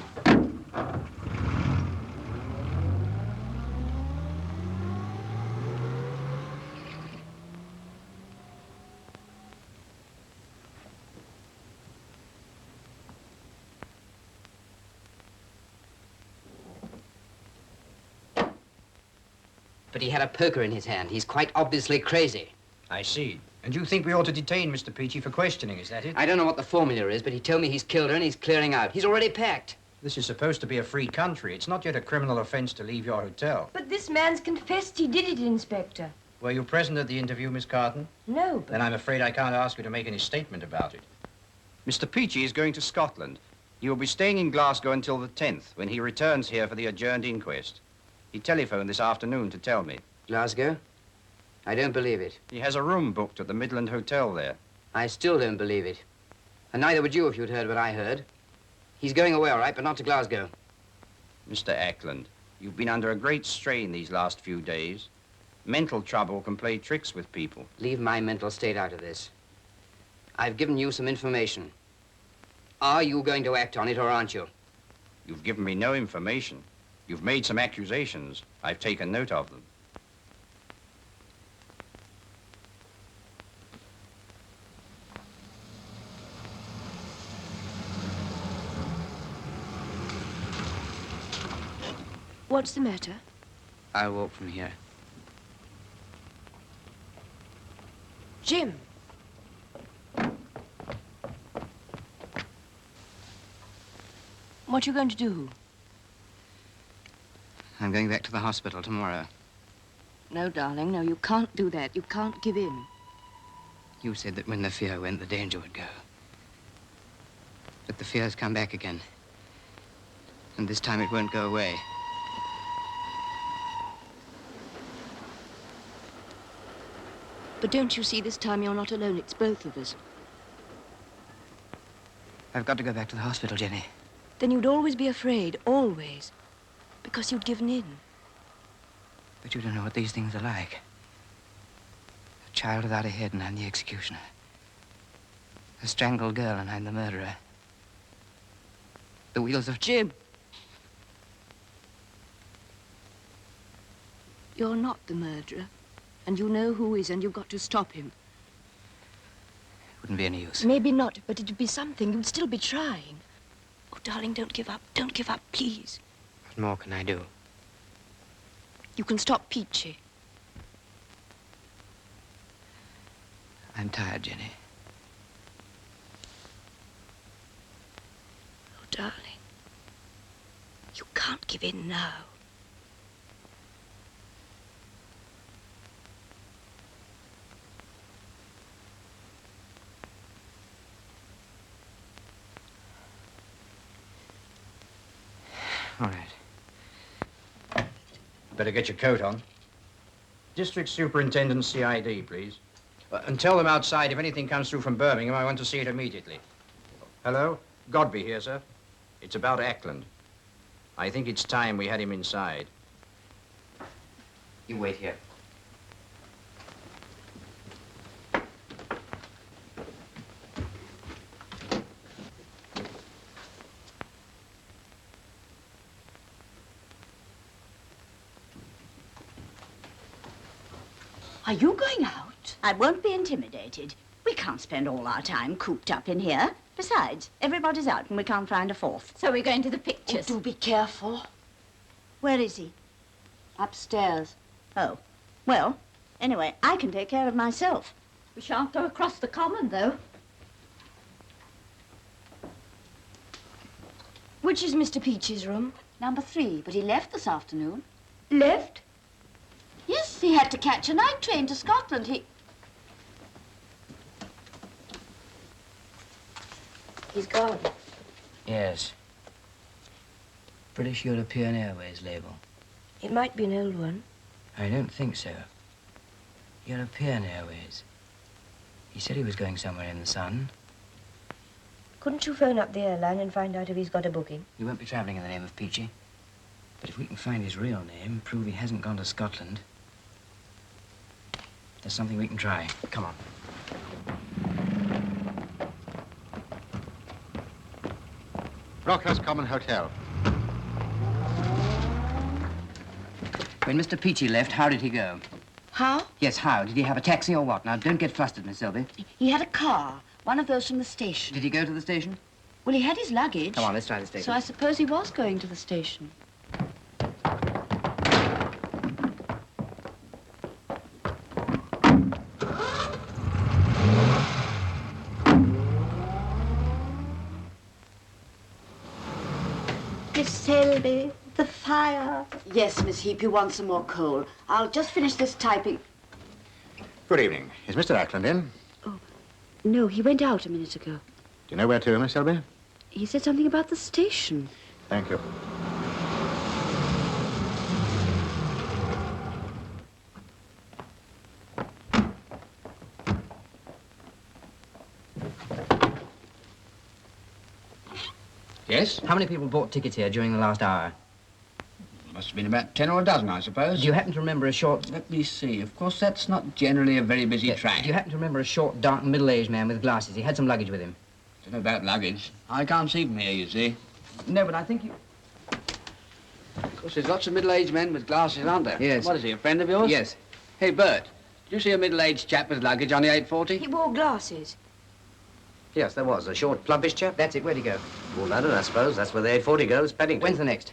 Speaker 3: But he had a poker in his hand. He's quite obviously crazy.
Speaker 16: I see. And you think we ought to detain Mr. Peachy for questioning, is that it?
Speaker 3: I don't know what the formula is, but he told me he's killed her and he's clearing out. He's already packed.
Speaker 16: This is supposed to be a free country. It's not yet a criminal offense to leave your hotel.
Speaker 12: But this man's confessed he did it, Inspector.
Speaker 16: Were you present at the interview, Miss Carton?
Speaker 12: No, but...
Speaker 16: Then I'm afraid I can't ask you to make any statement about it. Mr. Peachy is going to Scotland. He will be staying in Glasgow until the 10th, when he returns here for the adjourned inquest. He telephoned this afternoon to tell me.
Speaker 3: Glasgow? I don't believe it.
Speaker 16: He has a room booked at the Midland Hotel there.
Speaker 3: I still don't believe it. And neither would you if you'd heard what I heard. He's going away, all right, but not to Glasgow.
Speaker 16: Mr. Ackland, you've been under a great strain these last few days. Mental trouble can play tricks with people.
Speaker 3: Leave my mental state out of this. I've given you some information. Are you going to act on it, or aren't you?
Speaker 16: You've given me no information. You've made some accusations. I've taken note of them.
Speaker 12: What's the matter?
Speaker 3: I'll walk from here.
Speaker 12: Jim. What are you going to do?
Speaker 3: I'm going back to the hospital tomorrow.
Speaker 12: No, darling, no, you can't do that. You can't give in.
Speaker 3: You said that when the fear went, the danger would go. But the fear's come back again. And this time it won't go away.
Speaker 12: But don't you see, this time you're not alone. It's both of us.
Speaker 3: I've got to go back to the hospital, Jenny.
Speaker 12: Then you'd always be afraid, always. Because you'd given in.
Speaker 3: But you don't know what these things are like. A child without a head and I'm the executioner. A strangled girl and I'm the murderer. The wheels of...
Speaker 12: Jim! You're not the murderer. And you know who is, and you've got to stop him.
Speaker 3: Wouldn't be any use.
Speaker 12: Maybe not, but it'd be something. You'd still be trying. Oh, darling, don't give up. Don't give up, please.
Speaker 3: What more can I do?
Speaker 12: You can stop Peachy.
Speaker 3: I'm tired, Jenny.
Speaker 12: Oh, darling. Don't give in now.
Speaker 16: All right. Better get your coat on. District Superintendent CID, please. And tell them outside if anything comes through from Birmingham, I want to see it immediately. Hello? Godby here, sir. It's about Ackland. I think it's time we had him inside.
Speaker 3: You wait here.
Speaker 7: Are you going out? I won't be intimidated. We can't spend all our time cooped up in here. Besides, everybody's out and we can't find a fourth.
Speaker 14: So we're going to the pictures.
Speaker 7: Oh, do be careful. Where is he?
Speaker 14: Upstairs.
Speaker 7: Oh, well, anyway, I can take care of myself.
Speaker 14: We shan't go across the common, though.
Speaker 12: Which is Mr. Peach's room?
Speaker 5: Number 3, but he left this afternoon.
Speaker 12: Left?
Speaker 5: Yes, he had to catch a night train to Scotland.
Speaker 12: He's gone.
Speaker 3: Yes. British European Airways label.
Speaker 12: It might be an old one.
Speaker 3: I don't think so. European Airways. He said he was going somewhere in the sun.
Speaker 12: Couldn't you phone up the airline and find out if he's got a booking?
Speaker 3: He won't be travelling in the name of Peachy. But if we can find his real name, prove he hasn't gone to Scotland, there's something we can try. Come on.
Speaker 15: Brockhurst Common Hotel.
Speaker 3: When Mr. Peachy left, how did he go?
Speaker 5: How?
Speaker 3: Yes, how? Did he have a taxi or what? Now, don't get flustered, Miss Selby.
Speaker 5: He had a car, one of those from the station.
Speaker 3: Did he go to the station?
Speaker 5: Well, he had his luggage.
Speaker 3: Come on, let's try the station.
Speaker 5: So I suppose he was going to the station.
Speaker 7: Miss Selby, the fire.
Speaker 5: Yes, Miss Heap, you want some more coal. I'll just finish this typing.
Speaker 15: Good evening. Is Mr. Ackland in?
Speaker 5: No, he went out a minute ago.
Speaker 15: Do you know where to, Miss Selby?
Speaker 5: He said something about the station.
Speaker 15: Thank you.
Speaker 16: Yes?
Speaker 3: How many people bought tickets here during the last hour?
Speaker 16: Must have been about 10 or a dozen, I suppose.
Speaker 3: Do you happen to remember a short...
Speaker 16: Let me see. Of course, that's not generally a very busy train.
Speaker 3: Do you happen to remember a short, dark, middle-aged man with glasses? He had some luggage with him.
Speaker 16: Don't know about luggage. I can't see from here, you see.
Speaker 3: No, but I think you...
Speaker 16: Of course, there's lots of middle-aged men with glasses, aren't there?
Speaker 3: Yes.
Speaker 16: What is he, a friend of yours?
Speaker 3: Yes.
Speaker 16: Hey, Bert, did you see a middle-aged chap with luggage on the 840?
Speaker 12: He wore glasses.
Speaker 20: Yes, there was. A short, plumpish chap.
Speaker 3: That's it. Where'd he go?
Speaker 20: Well, London, I suppose. That's where the 840 goes, Paddington.
Speaker 3: When's the next?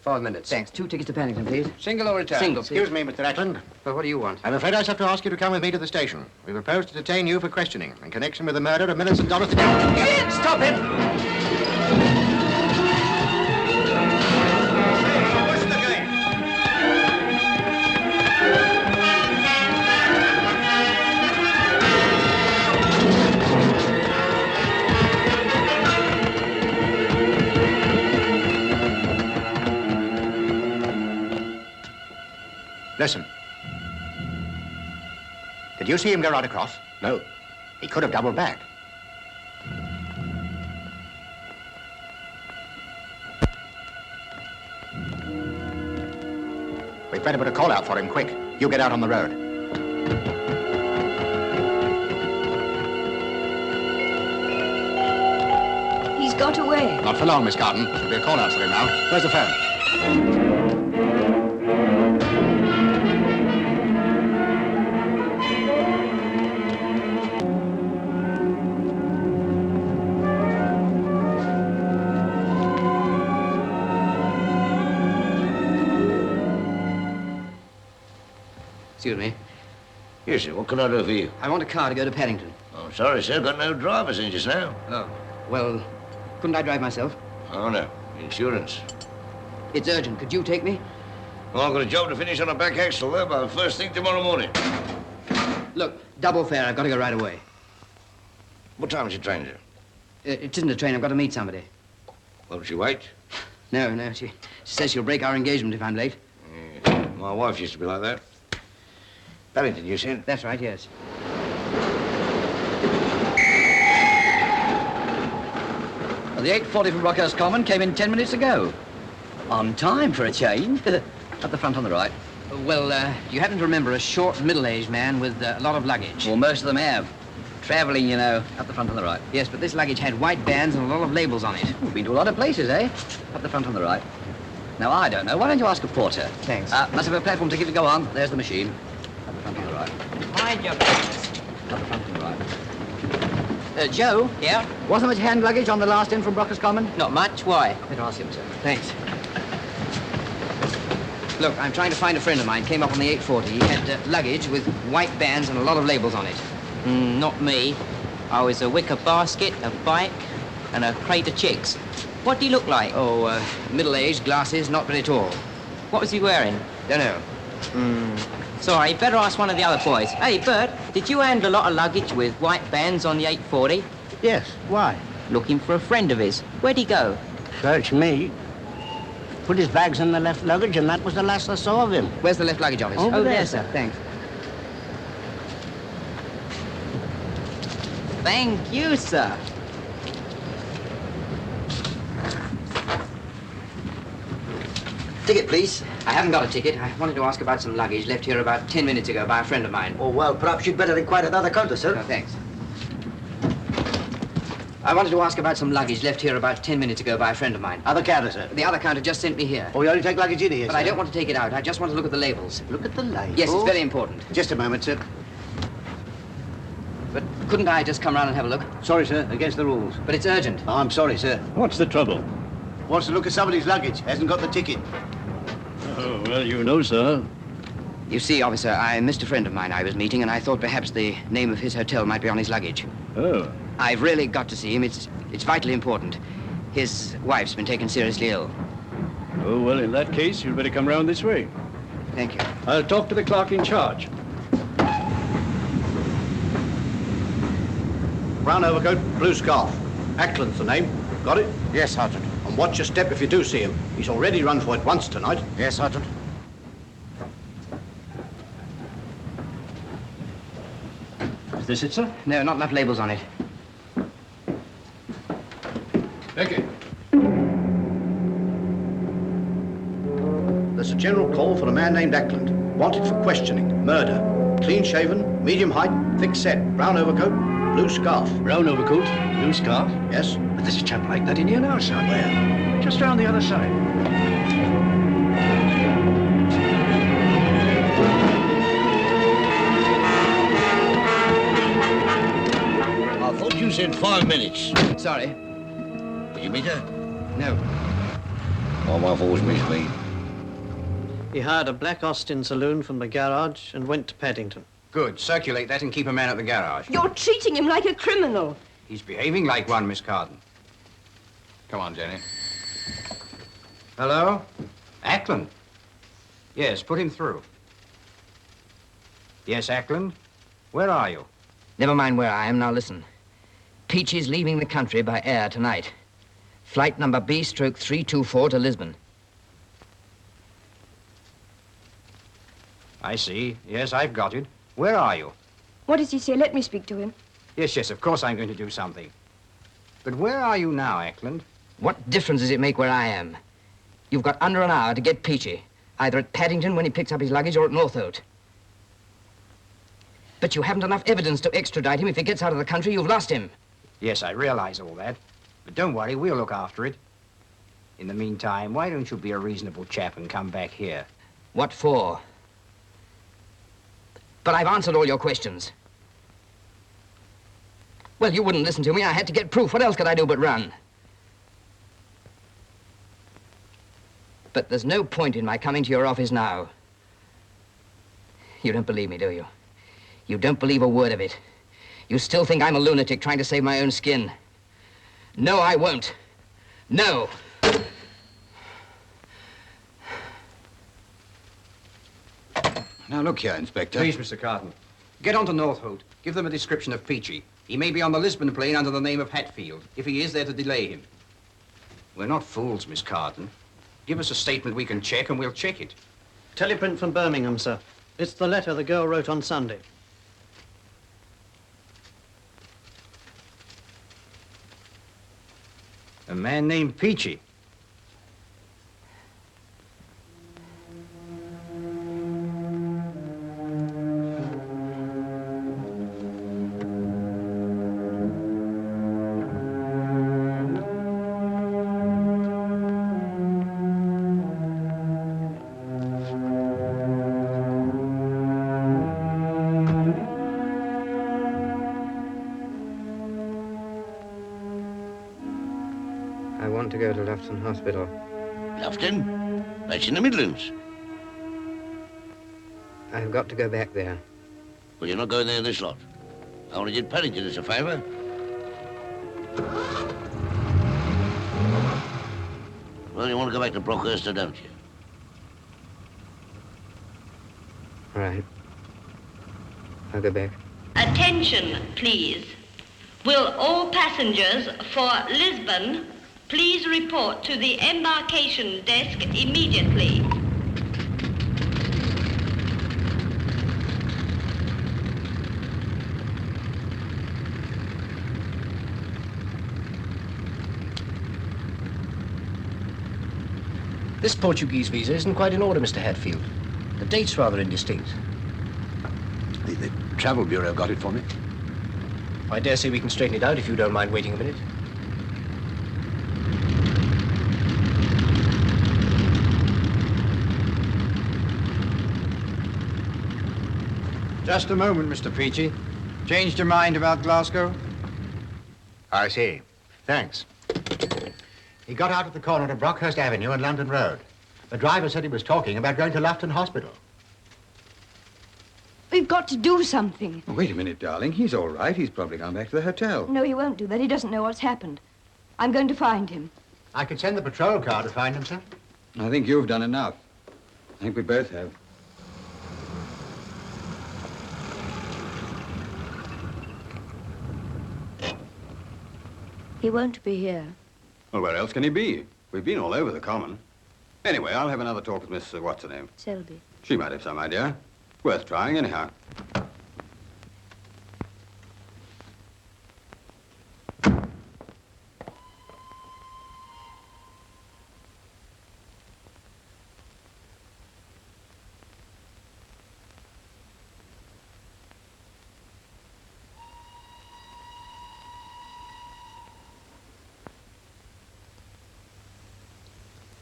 Speaker 20: 5 minutes.
Speaker 3: Thanks. 2 tickets to Paddington, please.
Speaker 16: Single or return?
Speaker 3: Single, please.
Speaker 15: Excuse me, Mr. Ackland.
Speaker 3: Well, what do you want?
Speaker 15: I'm afraid I shall have to ask you to come with me to the station. We propose to detain you for questioning in connection with the murder of Millicent Dorothy.
Speaker 20: Stop him!
Speaker 15: Listen. Did you see him go right across?
Speaker 20: No.
Speaker 15: He could have doubled back. We'd better put a call out for him, quick. You get out on the road.
Speaker 12: He's got away.
Speaker 15: Not for long, Miss Garden. There'll be a call out for him now. Where's the phone?
Speaker 3: Excuse me.
Speaker 19: Yes, sir. What can I do for you?
Speaker 3: I want a car to go to Paddington.
Speaker 19: Oh, sorry, sir. Got no drivers in just now.
Speaker 3: Oh. Well, couldn't I drive myself?
Speaker 19: Oh, no. Insurance.
Speaker 3: It's urgent. Could you take me?
Speaker 19: Well, I've got a job to finish on a back axle there by the first thing tomorrow morning.
Speaker 3: Look, double fare. I've got to go right away.
Speaker 19: What time is your train, sir?
Speaker 3: It isn't a train. I've got to meet somebody.
Speaker 19: Won't she wait?
Speaker 3: No. She says she'll break our engagement if I'm late.
Speaker 19: Yeah. My wife used to be like that. Paddington, you said?
Speaker 3: That's right, yes.
Speaker 8: The 8:40 from Rockhurst Common came in 10 minutes ago. On time for a change. At the front on the right.
Speaker 3: Well, you happen to remember a short, middle-aged man with a lot of luggage?
Speaker 8: Well, most of them have. Travelling, you know. At the front on the right.
Speaker 3: Yes, but this luggage had white bands and a lot of labels on it.
Speaker 8: We've been to a lot of places, eh? At the front on the right. Now, I don't know. Why don't you ask a porter?
Speaker 3: Thanks.
Speaker 8: Must have a platform ticket to go on. There's the machine. At the front on the right.
Speaker 3: Mind your business.
Speaker 8: At the front on the right. Joe?
Speaker 3: Yeah?
Speaker 8: Wasn't much hand luggage on the last in from Rockhurst Common?
Speaker 3: Not much. Why?
Speaker 8: Better ask him, sir.
Speaker 3: Thanks. Look, I'm trying to find a friend of mine. Came up on the 8:40. He had luggage with white bands and a lot of labels on it.
Speaker 21: Not me. I was a wicker basket, a bike, and a crate of chicks. What did he look like?
Speaker 3: Oh, middle-aged, glasses, not very tall.
Speaker 21: What was he wearing?
Speaker 3: Don't know.
Speaker 21: Sorry, better ask one of the other boys. Hey, Bert, did you handle a lot of luggage with white bands on the 8:40?
Speaker 22: Yes. Why?
Speaker 21: Looking for a friend of his. Where'd he go?
Speaker 22: Search me. Put his bags in the left luggage, and that was the last I saw of him.
Speaker 3: Where's the left luggage office?
Speaker 22: Over there,
Speaker 3: sir. Thanks.
Speaker 21: Thank you, sir.
Speaker 3: Ticket, please. I haven't got a ticket. I wanted to ask about some luggage left here about 10 minutes ago by a friend of mine.
Speaker 22: Oh, well, perhaps you'd better inquire at the other counter, sir.
Speaker 3: No, thanks. I wanted to ask about some luggage left here about 10 minutes ago by a friend of mine.
Speaker 22: Other counter, sir.
Speaker 3: The other counter just sent me here.
Speaker 22: Oh, you only take luggage in here,
Speaker 3: But
Speaker 22: sir?
Speaker 3: I don't want to take it out. I just want to look at the labels.
Speaker 22: Look at the labels?
Speaker 3: Yes, it's very important.
Speaker 22: Just a moment, sir.
Speaker 3: But couldn't I just come round and have a look?
Speaker 22: Sorry, sir. Against the rules.
Speaker 3: But it's urgent.
Speaker 22: Oh, I'm sorry, sir.
Speaker 23: What's the trouble?
Speaker 22: Wants to look at somebody's luggage. Hasn't got the ticket.
Speaker 23: Oh, well, you know, sir.
Speaker 3: You see, officer, I missed a friend of mine I was meeting, and I thought perhaps the name of his hotel might be on his luggage.
Speaker 23: Oh.
Speaker 3: I've really got to see him. It's vitally important. His wife's been taken seriously ill.
Speaker 23: Oh, well, in that case, you'd better come round this way.
Speaker 3: Thank you.
Speaker 23: I'll talk to the clerk in charge.
Speaker 22: Brown overcoat, blue scarf. Ackland's the name. Got it?
Speaker 15: Yes, Sergeant.
Speaker 22: And watch your step if you do see him. He's already run for it once tonight.
Speaker 15: Yes, Sergeant.
Speaker 23: Is this it, sir?
Speaker 3: No, not enough labels on it.
Speaker 22: Thank you. There's a general call for a man named Ackland. Wanted for questioning. Murder. Clean-shaven, medium height, thick set, brown overcoat, blue scarf.
Speaker 23: Brown overcoat, blue scarf?
Speaker 22: Yes.
Speaker 23: But there's a chap like that in here now, sir. Where? Just round the other side.
Speaker 19: I thought you said 5 minutes.
Speaker 3: Sorry.
Speaker 19: Did you meet her?
Speaker 3: No.
Speaker 19: My wife always meets me.
Speaker 24: He hired a black Austin saloon from the garage and went to Paddington.
Speaker 16: Good. Circulate that and keep a man at the garage.
Speaker 12: You're treating him like a criminal.
Speaker 16: He's behaving like one, Miss Carden.
Speaker 11: Come on, Jenny.
Speaker 16: Hello? Ackland? Yes, put him through. Yes, Ackland? Where are you?
Speaker 3: Never mind where I am. Now listen. Peachy's leaving the country by air tonight. Flight number B/324 to Lisbon.
Speaker 16: I see. Yes, I've got it. Where are you?
Speaker 12: What does he say? Let me speak to him.
Speaker 16: Yes, of course I'm going to do something. But where are you now, Ackland?
Speaker 3: What difference does it make where I am? You've got under an hour to get Peachy, either at Paddington when he picks up his luggage or at Northolt. But you haven't enough evidence to extradite him. If he gets out of the country, you've lost him.
Speaker 16: Yes, I realize all that. But don't worry, we'll look after it. In the meantime, why don't you be a reasonable chap and come back here?
Speaker 3: What for? But I've answered all your questions. Well, you wouldn't listen to me. I had to get proof. What else could I do but run? But there's no point in my coming to your office now. You don't believe me, do you? You don't believe a word of it. You still think I'm a lunatic trying to save my own skin. No, I won't. No.
Speaker 11: Now, look here, Inspector.
Speaker 16: Please, Mr. Carton. Get on to Northholt. Give them a description of Peachy. He may be on the Lisbon plane under the name of Hatfield. If he is, they're to delay him. We're not fools, Miss Carton. Give us a statement we can check, and we'll check it.
Speaker 24: Teleprint from Birmingham, sir. It's the letter the girl wrote on Sunday.
Speaker 16: A man named Peachy.
Speaker 3: I want to go to Loughton Hospital.
Speaker 19: Loughton? That's in the Midlands.
Speaker 3: I've got to go back there.
Speaker 19: Well, you're not going there this lot. I only did Paddington as a favour. Well, you want to go back to Brockhurst, don't you?
Speaker 3: Right. I'll go back.
Speaker 2: Attention, please. Will all passengers for Lisbon please report to the embarkation desk immediately?
Speaker 22: This Portuguese visa isn't quite in order, Mr. Hatfield. The date's rather indistinct.
Speaker 19: The Travel Bureau got it for me.
Speaker 22: I dare say we can straighten it out if you don't mind waiting a minute.
Speaker 16: Just a moment, Mr. Peachy. Changed your mind about Glasgow?
Speaker 15: I see. Thanks. He got out at the corner of Brockhurst Avenue and London Road. The driver said he was talking about going to Loughton Hospital.
Speaker 12: We've got to do something.
Speaker 11: Oh, wait a minute, darling. He's all right. He's probably gone back to the hotel.
Speaker 12: No, he won't do that. He doesn't know what's happened. I'm going to find him.
Speaker 15: I could send the patrol car to find him, sir.
Speaker 11: I think you've done enough. I think we both have.
Speaker 12: He won't be here.
Speaker 11: Well, where else can he be? We've been all over the common. Anyway, I'll have another talk with Miss, what's-her-name?
Speaker 12: Selby.
Speaker 11: She might have some idea. Worth trying, anyhow.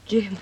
Speaker 12: Jim.